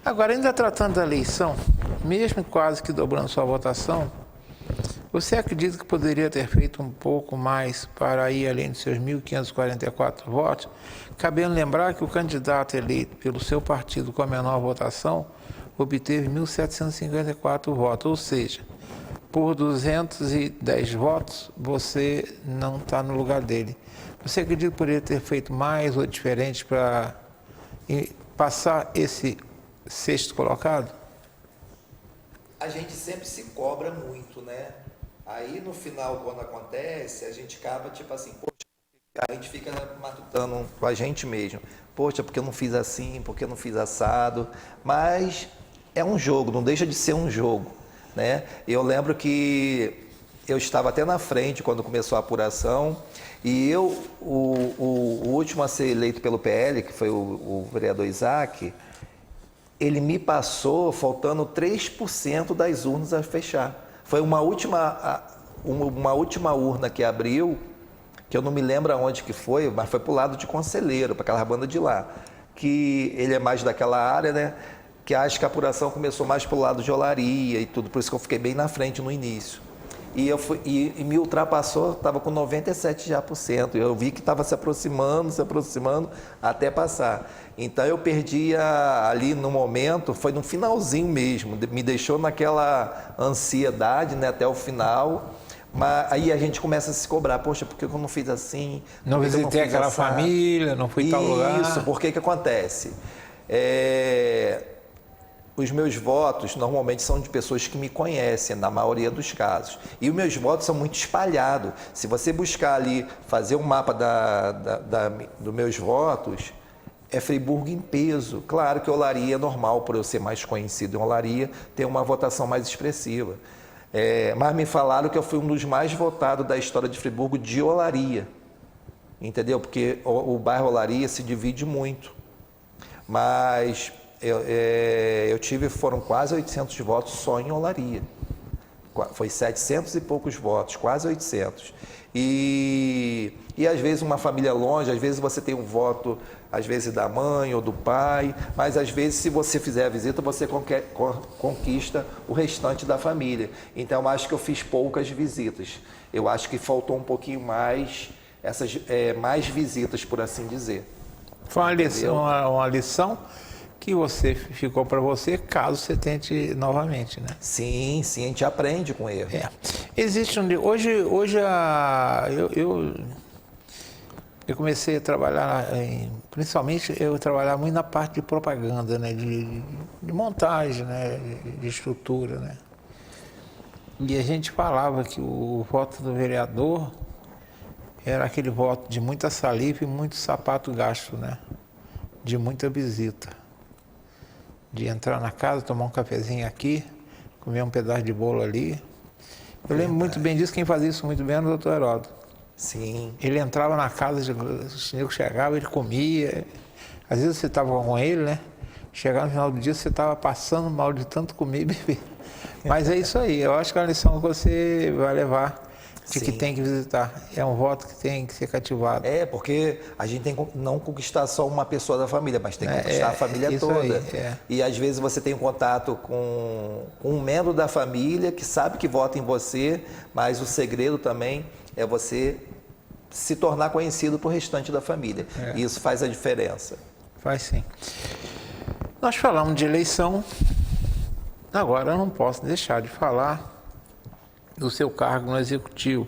Agora, ainda tratando da eleição, mesmo quase que dobrando sua votação, você acredita que poderia ter feito um pouco mais para ir além de seus 1.544 votos? Cabendo lembrar que o candidato eleito pelo seu partido com a menor votação obteve 1.754 votos, ou seja, por 210 votos, você não está no lugar dele. Você acredita que poderia ter feito mais ou diferente para passar esse 6º colocado? A gente sempre se cobra muito, né? Aí no final, quando acontece, a gente acaba tipo assim, poxa, a gente fica matutando com a gente mesmo. Poxa, porque eu não fiz assim, porque eu não fiz assado, mas é um jogo, não deixa de ser um jogo, né? Eu lembro que eu estava até na frente quando começou a apuração, e o último a ser eleito pelo PL, que foi o vereador Isaac, ele me passou faltando 3% das urnas a fechar. Foi uma última urna que abriu, que eu não me lembro aonde que foi, mas foi para o lado de Conselheiro, para aquela banda de lá, que ele é mais daquela área, né? Que acho que a apuração começou mais para o lado de Olaria e tudo, por isso que eu fiquei bem na frente no início. E me ultrapassou, estava com 97% já. Eu vi que estava se aproximando até passar. Então eu perdi ali no momento, foi no finalzinho mesmo, me deixou naquela ansiedade, né, até o final. Mas aí a gente começa a se cobrar, poxa, por que eu não fiz assim? Não visitei aquela família, não fui em tal lugar. Isso, porque que acontece? Os meus votos normalmente são de pessoas que me conhecem, na maioria dos casos. E os meus votos são muito espalhados. Se você buscar ali, fazer um mapa dos meus votos, é Friburgo em peso. Claro que Olaria é normal, por eu ser mais conhecido em Olaria, ter uma votação mais expressiva. Mas me falaram que eu fui um dos mais votados da história de Friburgo de Olaria. Entendeu? Porque o bairro Olaria se divide muito. Mas foram quase 800 votos só em Olaria. Foi 700 e poucos votos, quase 800. E às vezes uma família longe, às vezes você tem um voto, às vezes da mãe ou do pai, mas às vezes se você fizer a visita, você conquista o restante da família. Então eu acho que eu fiz poucas visitas. Eu acho que faltou um pouquinho mais, mais visitas, por assim dizer. Foi uma lição que ficou para você, caso você tente novamente, né? Sim, a gente aprende com erro. Existe hoje eu comecei a trabalhar, principalmente eu trabalhava muito na parte de propaganda, né? De montagem, né? De estrutura, né? E a gente falava que o voto do vereador era aquele voto de muita saliva e muito sapato gasto, né? De muita visita. De entrar na casa, tomar um cafezinho aqui, comer um pedaço de bolo ali. Eu lembro muito bem disso, quem fazia isso muito bem era o doutor Heródoto. Sim. Ele entrava na casa, os negros chegavam, ele comia. Às vezes você estava com ele, né? Chegava no final do dia, você estava passando mal de tanto comer e beber. Mas é isso aí, eu acho que é uma lição que você vai levar, de que tem que visitar. É um voto que tem que ser cativado. Porque a gente tem que não conquistar só uma pessoa da família, mas tem que conquistar a família toda. Aí, E às vezes você tem um contato com um membro da família que sabe que vota em você, mas o segredo também é você se tornar conhecido para o restante da família. E isso faz a diferença. Faz sim. Nós falamos de eleição, agora eu não posso deixar de falar do seu cargo no Executivo,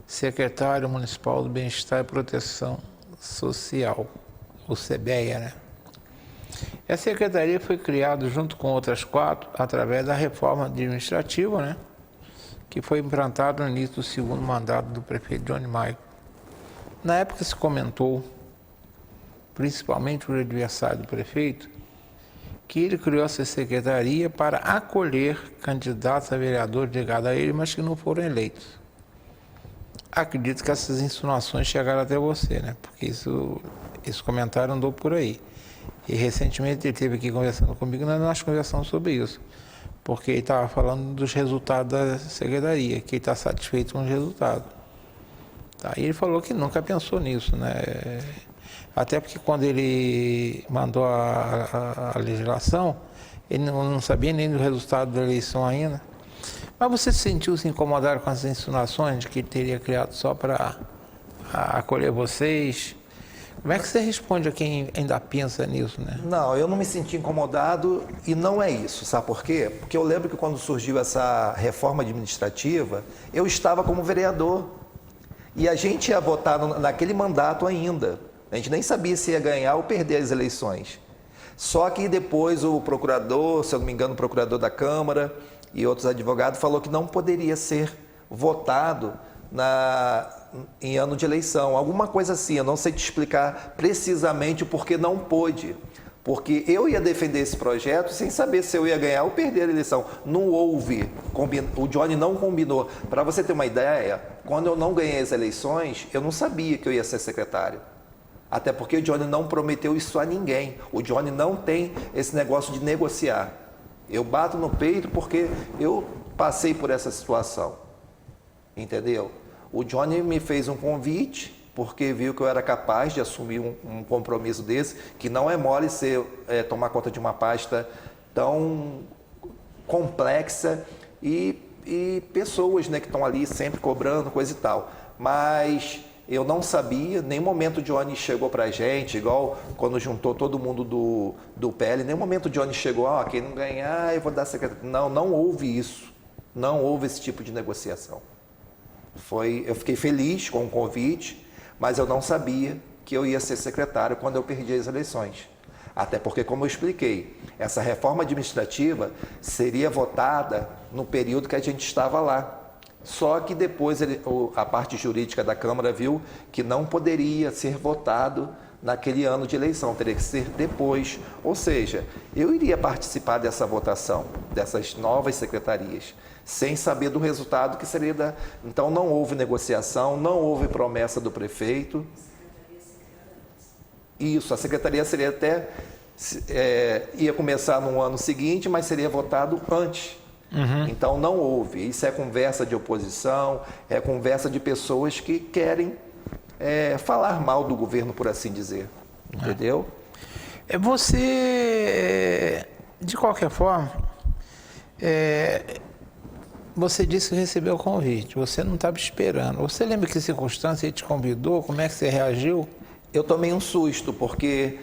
Secretário Municipal do Bem-Estar e Proteção Social, o SEBEA, né? Essa secretaria foi criada junto com outras 4 através da reforma administrativa, né? Que foi implantada no início do segundo mandato do prefeito Johnny Maio. Na época se comentou, principalmente por adversário do prefeito, que ele criou essa secretaria para acolher candidatos a vereador ligados a ele, mas que não foram eleitos. Acredito que essas insinuações chegaram até você, né? Porque esse comentário andou por aí. E recentemente ele esteve aqui conversando comigo, nós conversamos sobre isso. Porque ele estava falando dos resultados da secretaria, que ele está satisfeito com os resultados. Tá? E ele falou que nunca pensou nisso, né? Até porque quando ele mandou a legislação, ele não sabia nem do resultado da eleição ainda. Mas você se sentiu-se incomodado com as insinuações de que ele teria criado só para acolher vocês? Como é que você responde a quem ainda pensa nisso, né? Não, eu não me senti incomodado e não é isso, sabe por quê? Porque eu lembro que quando surgiu essa reforma administrativa, eu estava como vereador e a gente ia votar naquele mandato ainda. A gente nem sabia se ia ganhar ou perder as eleições. Só que depois o procurador, se eu não me engano, o procurador da Câmara e outros advogados falou que não poderia ser votado em ano de eleição. Alguma coisa assim, eu não sei te explicar precisamente o porquê não pôde. Porque eu ia defender esse projeto sem saber se eu ia ganhar ou perder a eleição. Não houve, o Johnny não combinou. Para você ter uma ideia, quando eu não ganhei as eleições, eu não sabia que eu ia ser secretário. Até porque o Johnny não prometeu isso a ninguém. O Johnny não tem esse negócio de negociar. Eu bato no peito porque eu passei por essa situação. Entendeu? O Johnny me fez um convite porque viu que eu era capaz de assumir um compromisso desse, que não é mole tomar conta de uma pasta tão complexa e pessoas, né, que estão ali sempre cobrando, coisa e tal. Mas eu não sabia, nem momento o Johnny chegou pra gente, igual quando juntou todo mundo do PL, nem momento o Johnny chegou, quem não ganhar eu vou dar secretário. Não houve isso, não houve esse tipo de negociação. Eu fiquei feliz com o convite, mas eu não sabia que eu ia ser secretário quando eu perdi as eleições. Até porque, como eu expliquei, essa reforma administrativa seria votada no período que a gente estava lá. Só que depois a parte jurídica da Câmara viu que não poderia ser votado naquele ano de eleição, teria que ser depois. Ou seja, eu iria participar dessa votação, dessas novas secretarias, sem saber do resultado que seria Então não houve negociação, não houve promessa do prefeito. Isso, a secretaria seria até... ia começar no ano seguinte, mas seria votado antes. Uhum. Então não houve. Isso é conversa de oposição, é conversa de pessoas que querem falar mal do governo, por assim dizer. Entendeu? Você, de qualquer forma, você disse que recebeu o convite, você não estava esperando. Você lembra que circunstância ele te convidou? Como é que você reagiu? Eu tomei um susto, porque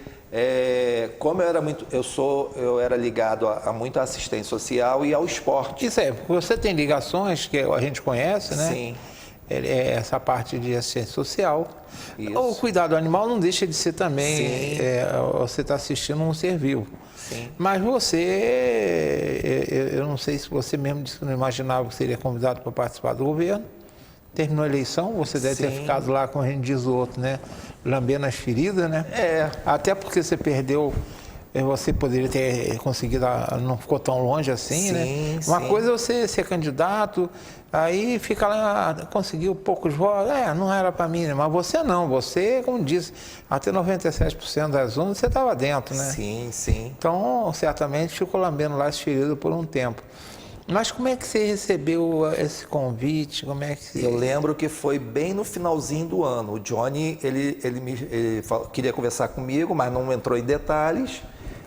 como eu era ligado a muita assistência social e ao esporte. Isso é, porque você tem ligações que a gente conhece, né? Sim. Essa parte de assistência social. Isso. O cuidado animal não deixa de ser também, você está assistindo um ser vivo. Sim. Mas você, eu não sei se você mesmo disse que não imaginava que seria convidado para participar do governo. Terminou a eleição, você deve ter ficado lá, como a gente diz o outro, né? Lambendo as feridas, né? Até porque você perdeu, você poderia ter conseguido, não ficou tão longe assim, né? Uma coisa é você ser candidato, aí fica lá, conseguiu poucos votos, não era para mim, né? Mas você não, você, como disse, até 97% das urnas você estava dentro, né? Sim, sim. Então, certamente ficou lambendo lá as feridas por um tempo. Mas como é que você recebeu esse convite? Como é que... Eu lembro que foi bem no finalzinho do ano. O Johnny, ele queria conversar comigo, mas não entrou em detalhes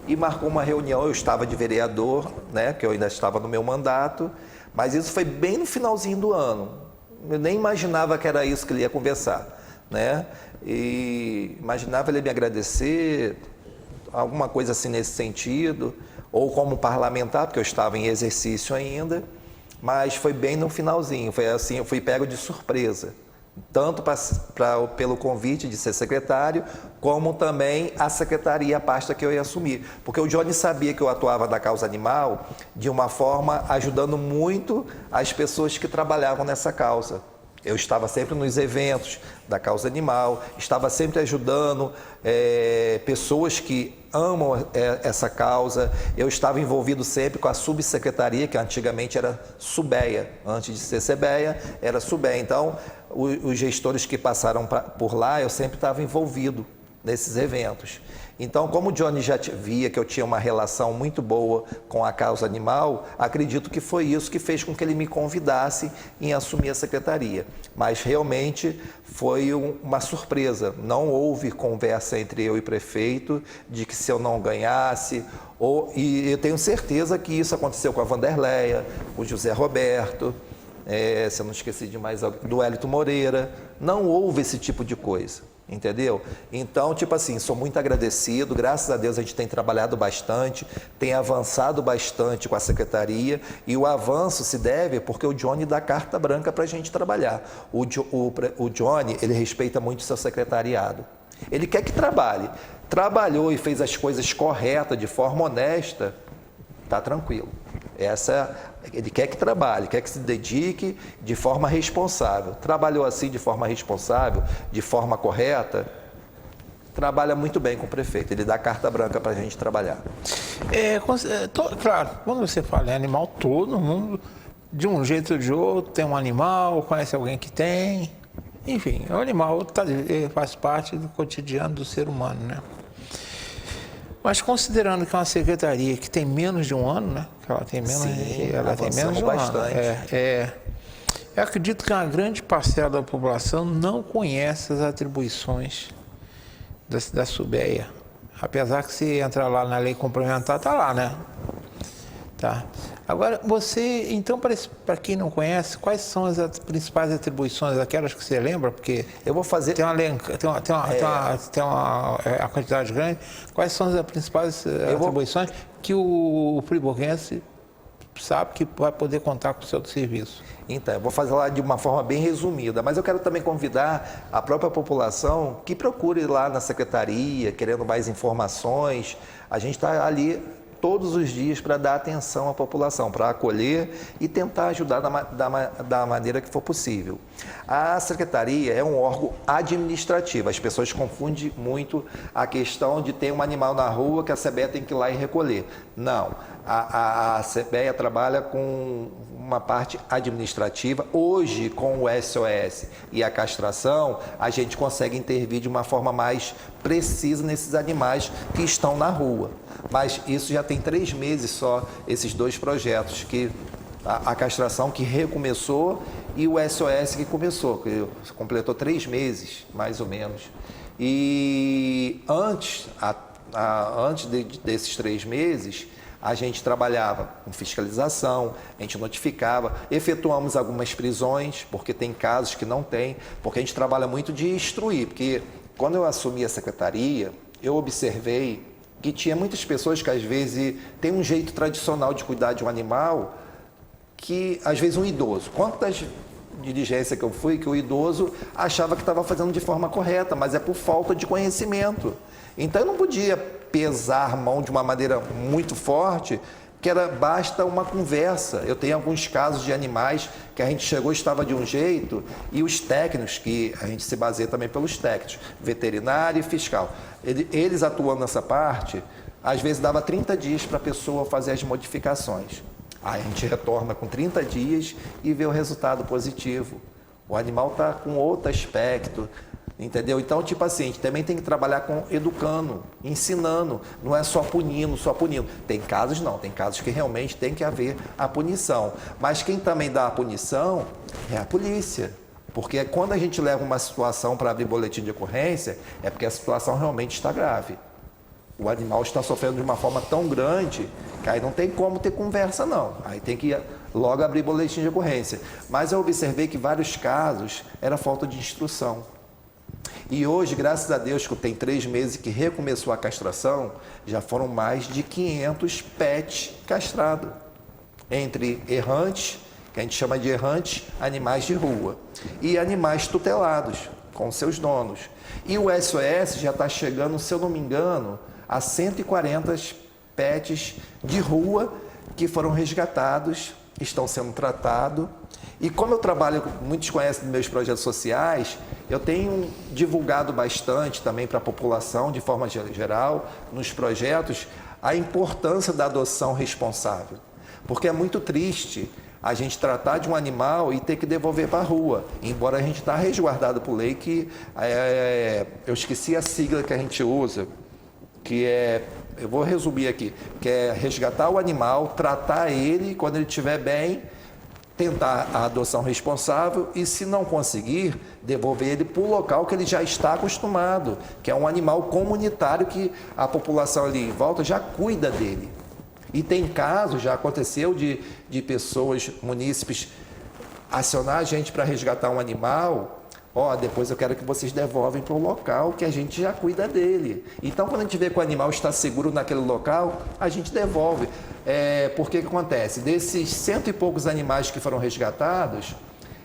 e marcou uma reunião. Eu estava de vereador, né, que eu ainda estava no meu mandato, mas isso foi bem no finalzinho do ano. Eu nem imaginava que era isso que ele ia conversar, né? E imaginava ele me agradecer, alguma coisa assim nesse sentido, ou como parlamentar, porque eu estava em exercício ainda, mas foi bem no finalzinho, foi assim, eu fui pego de surpresa, tanto pelo convite de ser secretário, como também a secretaria, a pasta que eu ia assumir, porque o Johnny sabia que eu atuava da causa animal de uma forma ajudando muito as pessoas que trabalhavam nessa causa. Eu estava sempre nos eventos da causa animal, estava sempre ajudando pessoas que amam essa causa. Eu estava envolvido sempre com a subsecretaria, que antigamente era SUBEA, antes de ser CBEA, era SUBEA. Então, os gestores que passaram por lá, eu sempre estava envolvido nesses eventos. Então, como o Johnny já via que eu tinha uma relação muito boa com a causa animal, acredito que foi isso que fez com que ele me convidasse em assumir a secretaria. Mas realmente foi uma surpresa. Não houve conversa entre eu e o prefeito de que se eu não ganhasse, e eu tenho certeza que isso aconteceu com a Vanderleia, com o José Roberto, se eu não esqueci de mais alguém, do Hélito Moreira. Não houve esse tipo de coisa. Entendeu? Então, tipo assim, sou muito agradecido, graças a Deus a gente tem trabalhado bastante, tem avançado bastante com a secretaria, e o avanço se deve porque o Johnny dá carta branca para a gente trabalhar. O Johnny, ele respeita muito o seu secretariado. Ele quer que trabalhe. Trabalhou e fez as coisas corretas, de forma honesta, tá tranquilo. Ele quer que trabalhe, quer que se dedique de forma responsável. Trabalhou assim de forma responsável, de forma correta, trabalha muito bem com o prefeito, ele dá carta branca para a gente trabalhar. Claro, quando você fala em animal, todo mundo, de um jeito ou de outro, tem um animal, conhece alguém que tem. Enfim, o animal faz parte do cotidiano do ser humano, né? Mas considerando que é uma secretaria que tem menos de um ano, né? Que ela tem menos, tem menos de um bastante. ano. Eu acredito que uma grande parcela da população não conhece as atribuições da SUBEA. Apesar que se entrar lá na lei complementar, está lá, né? Tá. Agora, então, para quem não conhece, quais são as principais atribuições, aquelas que você lembra? Porque eu vou fazer... tem uma quantidade grande. Quais são as principais atribuições que o friburguense sabe que vai poder contar com o seu serviço? Então, eu vou fazer lá de uma forma bem resumida, mas eu quero também convidar a própria população que procure lá na secretaria, querendo mais informações. A gente está ali todos os dias para dar atenção à população, para acolher e tentar ajudar da maneira que for possível. A secretaria é um órgão administrativo, as pessoas confundem muito a questão de ter um animal na rua que a CBEA tem que ir lá e recolher. Não, a CBEA trabalha com uma parte administrativa. Hoje, com o SOS e a castração, a gente consegue intervir de uma forma mais precisa nesses animais que estão na rua. Mas isso já tem 3 meses só, esses 2 projetos, que a castração que recomeçou e o SOS que começou, que completou 3 meses, mais ou menos. E antes desses 3 meses, a gente trabalhava com fiscalização, a gente notificava, efetuamos algumas prisões, porque tem casos que não tem, porque a gente trabalha muito de instruir, porque quando eu assumi a secretaria, eu observei que tinha muitas pessoas que às vezes têm um jeito tradicional de cuidar de um animal, que às vezes um idoso, quantas diligências que eu fui, que o idoso achava que estava fazendo de forma correta, mas é por falta de conhecimento. Então eu não podia pesar a mão de uma maneira muito forte, que basta uma conversa. Eu tenho alguns casos de animais que a gente chegou e estava de um jeito, e os técnicos, que a gente se baseia também pelos técnicos, veterinário e fiscal, eles atuando nessa parte, às vezes dava 30 dias para a pessoa fazer as modificações. Aí a gente retorna com 30 dias e vê o resultado positivo. O animal está com outro aspecto, entendeu? Então, tipo assim, a gente também tem que trabalhar educando, ensinando, não é só punindo, Tem casos não, tem casos que realmente tem que haver a punição. Mas quem também dá a punição é a polícia. Porque quando a gente leva uma situação para abrir boletim de ocorrência, é porque a situação realmente está grave. O animal está sofrendo de uma forma tão grande que aí não tem como ter conversa, não. Aí tem que logo abrir boletim de ocorrência. Mas eu observei que vários casos era falta de instrução. E hoje, graças a Deus, que tem 3 meses que recomeçou a castração, já foram mais de 500 pets castrados. Entre errantes, que a gente chama de errantes, animais de rua, e animais tutelados, com seus donos. E o SOS já está chegando, se eu não me engano, a 140 pets de rua que foram resgatados, estão sendo tratados. E como eu trabalho, muitos conhecem dos meus projetos sociais, eu tenho divulgado bastante também para a população, de forma geral, nos projetos, a importância da adoção responsável. Porque é muito triste a gente tratar de um animal e ter que devolver para a rua, embora a gente está resguardado por lei, que eu esqueci a sigla que a gente usa, que eu vou resumir aqui, que é resgatar o animal, tratar ele, quando ele estiver bem, tentar a adoção responsável e, se não conseguir, devolver ele para o local que ele já está acostumado, que é um animal comunitário que a população ali em volta já cuida dele. E tem casos, já aconteceu, de pessoas, munícipes, acionar a gente para resgatar um animal. Depois eu quero que vocês devolvem para o local que a gente já cuida dele. Então, quando a gente vê que o animal está seguro naquele local, a gente devolve. Porque o que acontece? Desses 100 e poucos animais que foram resgatados,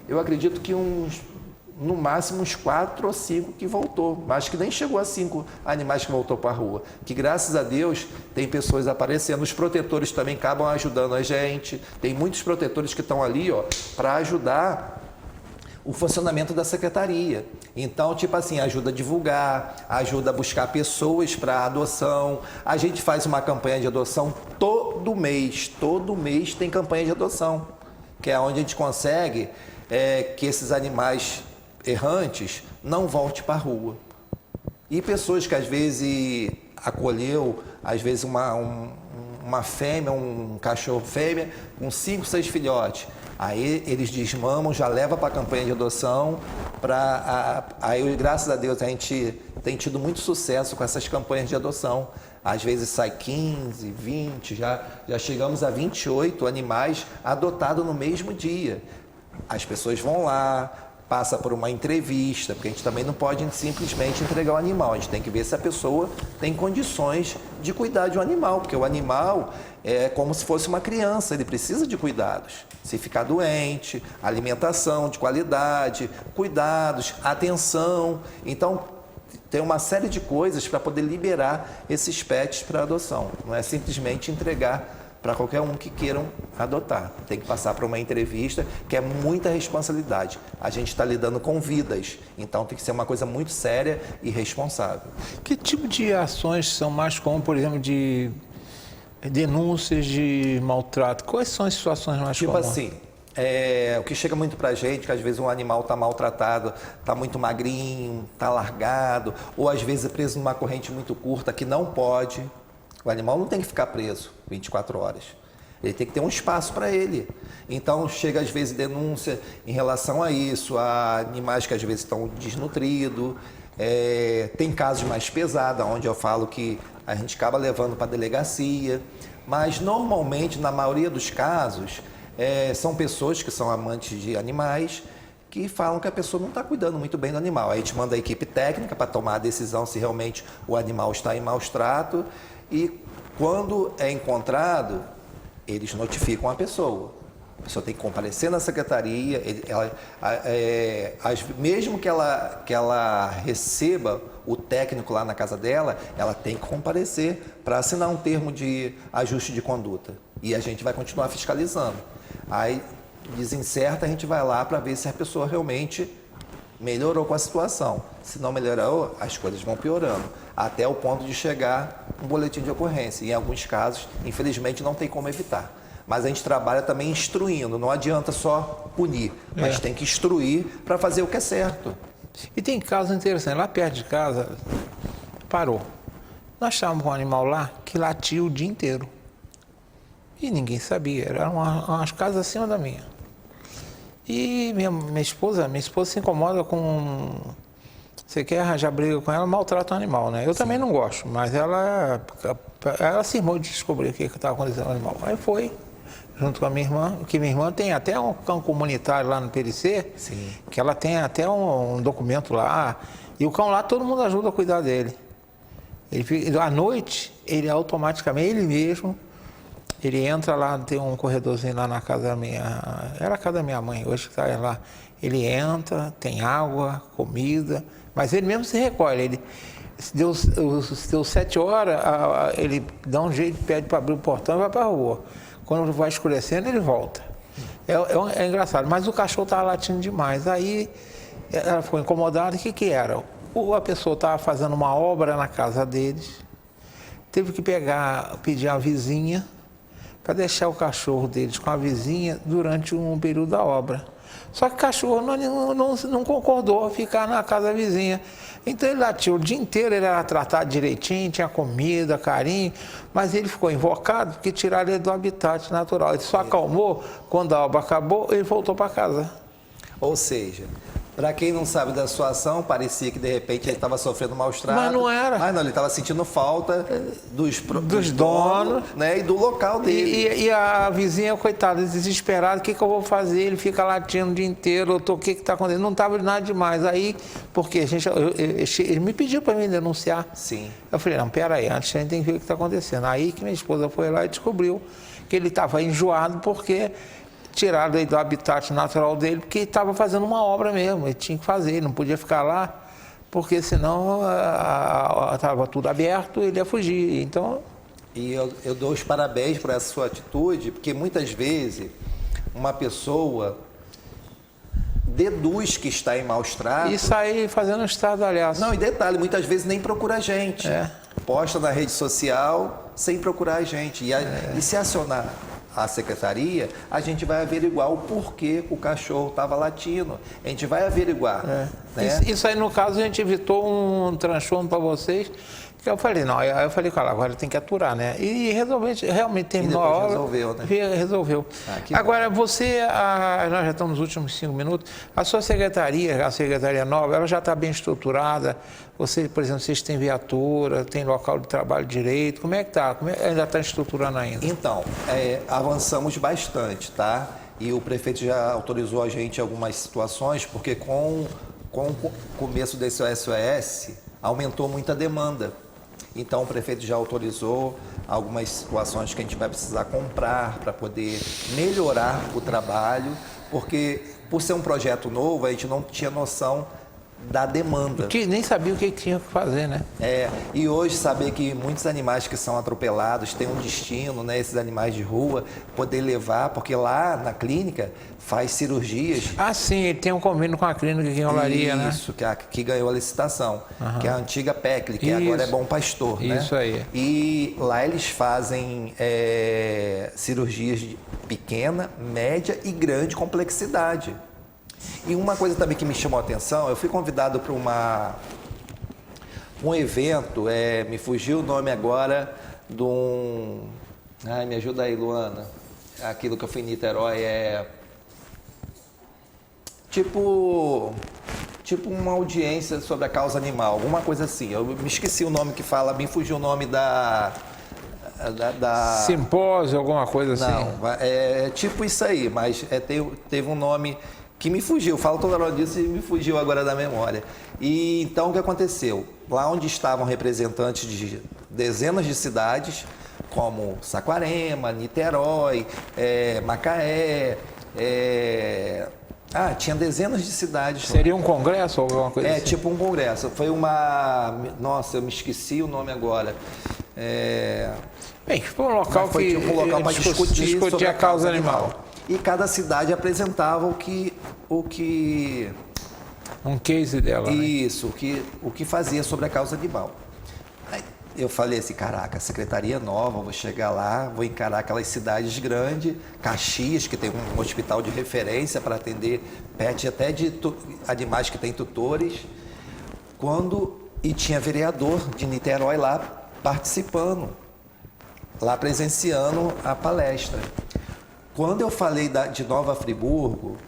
eu acredito que no máximo uns 4 ou 5 que voltou. Mas que nem chegou a 5 animais que voltou para a rua. Que, graças a Deus, tem pessoas aparecendo. Os protetores também acabam ajudando a gente. Tem muitos protetores que estão ali para ajudar o funcionamento da secretaria. Então, tipo assim, ajuda a divulgar, ajuda a buscar pessoas para adoção. A gente faz uma campanha de adoção todo mês tem campanha de adoção, que é onde a gente consegue que esses animais errantes não voltem para a rua. E pessoas que às vezes acolheu, às vezes uma fêmea, um cachorro fêmea com 5, 6 filhotes. Aí eles desmamam, já leva para a campanha de adoção. Aí, graças a Deus, a gente tem tido muito sucesso com essas campanhas de adoção. Às vezes sai 15, 20, já chegamos a 28 animais adotados no mesmo dia. As pessoas vão lá, passa por uma entrevista, porque a gente também não pode simplesmente entregar o animal. A gente tem que ver se a pessoa tem condições de cuidar de um animal, porque o animal é como se fosse uma criança, ele precisa de cuidados. Se ficar doente, alimentação de qualidade, cuidados, atenção. Então, tem uma série de coisas para poder liberar esses pets para adoção. Não é simplesmente entregar para qualquer um que queiram adotar. Tem que passar por uma entrevista, que é muita responsabilidade. A gente está lidando com vidas, então tem que ser uma coisa muito séria e responsável. Que tipo de ações são mais comuns, por exemplo, de denúncias de maltrato? Quais são as situações mais comuns? Tipo assim, o que chega muito para a gente, que às vezes um animal está maltratado, está muito magrinho, está largado, ou às vezes é preso numa corrente muito curta que não pode. O animal não tem que ficar preso 24 horas. Ele tem que ter um espaço para ele. Então, chega às vezes denúncia em relação a isso, a animais que às vezes estão desnutridos. Tem casos mais pesados, onde eu falo que a gente acaba levando para a delegacia. Mas, normalmente, na maioria dos casos, são pessoas que são amantes de animais que falam que a pessoa não está cuidando muito bem do animal. Aí a gente manda a equipe técnica para tomar a decisão se realmente o animal está em maus tratos. E quando é encontrado, eles notificam a pessoa. A pessoa tem que comparecer na secretaria, mesmo que ela receba o técnico lá na casa dela, ela tem que comparecer para assinar um termo de ajuste de conduta. E a gente vai continuar fiscalizando. Aí, desincerta, a gente vai lá para ver se a pessoa realmente melhorou com a situação. Se não melhorou, as coisas vão piorando, até o ponto de chegar um boletim de ocorrência. Em alguns casos, infelizmente, não tem como evitar. Mas a gente trabalha também instruindo, não adianta só punir, mas tem que instruir para fazer o que é certo. E tem casos interessantes, lá perto de casa, parou. Nós estávamos com um animal lá que latia o dia inteiro. E ninguém sabia, eram umas casas acima da minha. E minha esposa se incomoda com... Você quer arranjar briga com ela, maltrata o animal, né? Eu também não gosto, mas ela se irmou de descobrir o que estava acontecendo com o animal. Aí foi, junto com a minha irmã, que minha irmã tem até um cão comunitário lá no PLC, Sim. Que ela tem até um documento lá, e o cão lá todo mundo ajuda a cuidar dele. À noite, ele automaticamente, ele mesmo, ele entra lá, tem um corredorzinho lá na casa da minha... Era a casa da minha mãe, hoje está lá. Ele entra, tem água, comida, mas ele mesmo se recolhe. Ele deu 7 horas, ele dá um jeito, pede para abrir o portão e vai para a rua. Quando vai escurecendo, ele volta. É engraçado, mas o cachorro estava latindo demais. Aí ela ficou incomodada. O que era? A pessoa estava fazendo uma obra na casa deles, teve que pedir a vizinha para deixar o cachorro deles com a vizinha durante um período da obra. Só que o cachorro não concordou a ficar na casa da vizinha. Então ele latiu o dia inteiro, ele era tratado direitinho, tinha comida, carinho, mas ele ficou invocado porque tiraram ele do habitat natural. Ele só acalmou, quando a obra acabou, ele voltou para casa. Ou seja, para quem não sabe da situação, parecia que de repente ele estava sofrendo maus tratos. Mas não era. Mas não, ele estava sentindo falta dos donos, né, e do local dele. E a vizinha, coitada, desesperada, o que eu vou fazer? Ele fica latindo o dia inteiro, o que está acontecendo? Não estava nada demais. Aí, porque ele me pediu para mim denunciar. Sim. Eu falei, não, peraí, antes a gente tem que ver o que está acontecendo. Aí que minha esposa foi lá e descobriu que ele estava enjoado porque... tiraram ele do habitat natural dele, porque estava fazendo uma obra mesmo, ele tinha que fazer, ele não podia ficar lá, porque senão estava tudo aberto, ele ia fugir. Então... E eu dou os parabéns por essa sua atitude, porque muitas vezes uma pessoa deduz que está em maus tratos. E sair fazendo estardalhaço. Não, e detalhe, muitas vezes nem procura a gente. Posta na rede social sem procurar a gente. E se acionar a secretaria, a gente vai averiguar o porquê o cachorro estava latindo. A gente vai averiguar. Né? Isso aí, no caso, a gente evitou um transtorno para vocês. Que eu falei, não, aí eu falei, cara, agora tem que aturar, né? E realmente terminou a obra. Resolveu, né? Resolveu. Agora, você, nós já estamos nos últimos 5 minutos, a sua secretaria, a secretaria nova, ela já está bem estruturada? Você, por exemplo, vocês têm viatura, tem local de trabalho direito, como é que está? Ainda está estruturando ainda? Então, avançamos bastante, tá? E o prefeito já autorizou a gente em algumas situações, porque com o começo desse SOS, aumentou muita demanda. Então, o prefeito já autorizou algumas situações que a gente vai precisar comprar para poder melhorar o trabalho, porque, por ser um projeto novo, a gente não tinha noção da demanda. Que nem sabia o que tinha que fazer, né? E hoje saber que muitos animais que são atropelados têm um destino, né? Esses animais de rua, poder levar, porque lá na clínica faz cirurgias. Ah, sim, tem um convênio com a clínica aqui em Olaria, né? Isso, que ganhou a licitação, que é a antiga PECLI, que agora é Bom Pastor, né? Isso aí. E lá eles fazem cirurgias de pequena, média e grande complexidade. E uma coisa também que me chamou a atenção, eu fui convidado para um evento, me fugiu o nome agora, de um... Ai, me ajuda aí, Luana. Aquilo que eu fui em Niterói tipo uma audiência sobre a causa animal, alguma coisa assim. Eu me esqueci o nome que fala, me fugiu o nome da... Simpósio, alguma coisa assim? Não, é tipo isso aí, mas teve um nome que me fugiu, falo toda hora disso e me fugiu agora da memória. E então o que aconteceu? Lá onde estavam representantes de dezenas de cidades, como Saquarema, Niterói, Macaé, tinha dezenas de cidades. Seria um congresso ou alguma coisa assim? Tipo um congresso. Foi Nossa, eu me esqueci o nome agora. Bem, foi um local foi tipo um local para discutir a causa animal. E cada cidade apresentava o que um case dela. Isso, né? o que fazia sobre a causa animal. Aí eu falei assim, caraca, secretaria nova, vou chegar lá, vou encarar aquelas cidades grandes, Caxias, que tem um hospital de referência para atender pet até de animais que têm tutores. E tinha vereador de Niterói lá participando, lá presenciando a palestra. Quando eu falei de Nova Friburgo,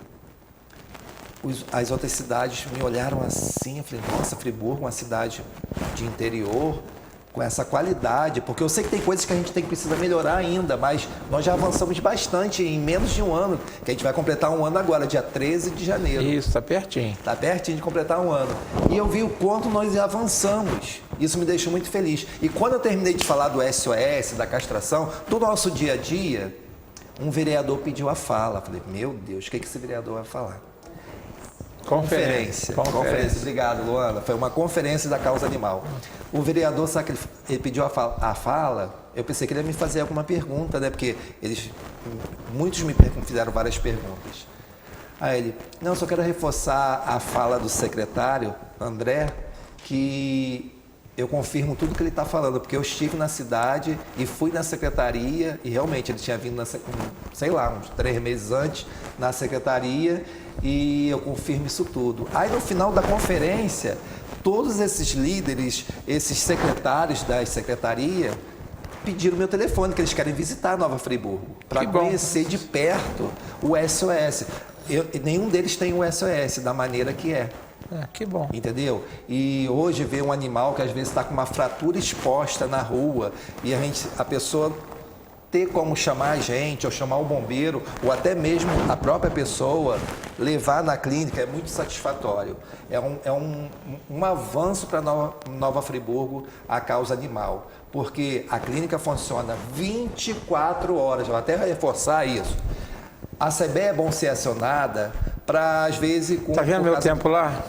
as outras cidades me olharam assim, eu falei, nossa, Friburgo, uma cidade de interior, com essa qualidade, porque eu sei que tem coisas que a gente precisa melhorar ainda, mas nós já avançamos bastante em menos de um ano, que a gente vai completar um ano agora, dia 13 de janeiro. Isso, está pertinho. Está pertinho de completar um ano. E eu vi o quanto nós avançamos. Isso me deixou muito feliz. E quando eu terminei de falar do SOS, da castração, do nosso dia a dia, um vereador pediu a fala. Falei, meu Deus, o que esse vereador vai falar? Conferência. Obrigado, Luana. Foi uma conferência da causa animal. O vereador, sabe que ele pediu a fala, eu pensei que ele ia me fazer alguma pergunta, né? Porque muitos me fizeram várias perguntas. Aí ele, não, só quero reforçar a fala do secretário, André, que eu confirmo tudo que ele está falando, porque eu estive na cidade e fui na secretaria, e realmente ele tinha vindo, sei lá, uns 3 meses antes, na secretaria, e eu confirmo isso tudo. Aí no final da conferência, todos esses líderes, esses secretários da secretaria, pediram meu telefone, que eles querem visitar Nova Friburgo, para conhecer de perto o SOS. Nenhum deles tem o SOS da maneira que é. Que bom. Entendeu? E hoje ver um animal que às vezes está com uma fratura exposta na rua e a pessoa ter como chamar a gente, ou chamar o bombeiro, ou até mesmo a própria pessoa levar na clínica, é muito satisfatório. É um avanço para Nova Friburgo a causa animal, porque a clínica funciona 24 horas, vou até reforçar isso. A CBE é bom ser acionada para, às vezes... Tá vendo meu tempo lá?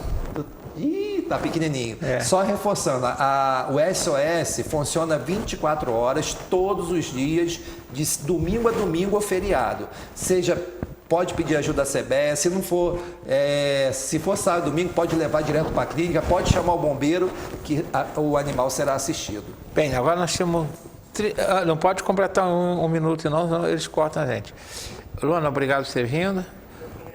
Ih, tá pequenininho. Só reforçando, o SOS funciona 24 horas, todos os dias, de domingo a domingo ou feriado. Seja pode pedir ajuda à CBE, se não for, se for sábado e domingo, pode levar direto para a clínica, pode chamar o bombeiro, que o animal será assistido. Bem, agora nós temos... Não pode completar um minuto não, senão eles cortam a gente. Luana, obrigado por ter vindo.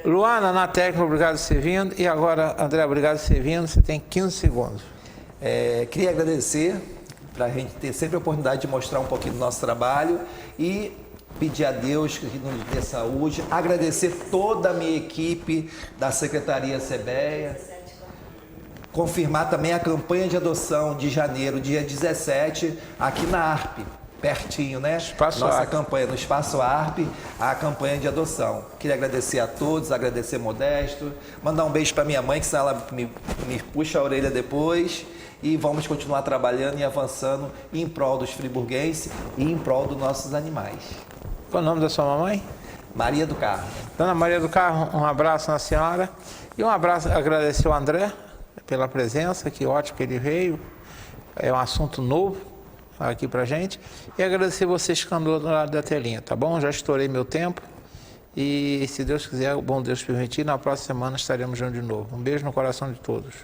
Luana, na técnica, obrigado por ter vindo. E agora, André, obrigado por ter vindo. Você tem 15 segundos. Queria agradecer, para a gente ter sempre a oportunidade de mostrar um pouquinho do nosso trabalho e pedir a Deus que nos dê saúde, agradecer toda a minha equipe da Secretaria CBEA, confirmar também a campanha de adoção de janeiro, dia 17, aqui na ARP, pertinho, né? Nossa ARP. Campanha, no Espaço ARP, a campanha de adoção. Queria agradecer a todos, agradecer Modesto, mandar um beijo para minha mãe, que senão ela me puxa a orelha depois. E vamos continuar trabalhando e avançando em prol dos friburguenses e em prol dos nossos animais. Qual o nome da sua mamãe? Maria do Carmo. Dona Maria do Carmo, um abraço na senhora. E um abraço, agradecer ao André pela presença, que ótimo que ele veio. É um assunto novo aqui pra gente. E agradecer vocês que andou do lado da telinha, tá bom? Já estourei meu tempo. E se Deus quiser, o bom Deus permitir, na próxima semana estaremos juntos de novo. Um beijo no coração de todos.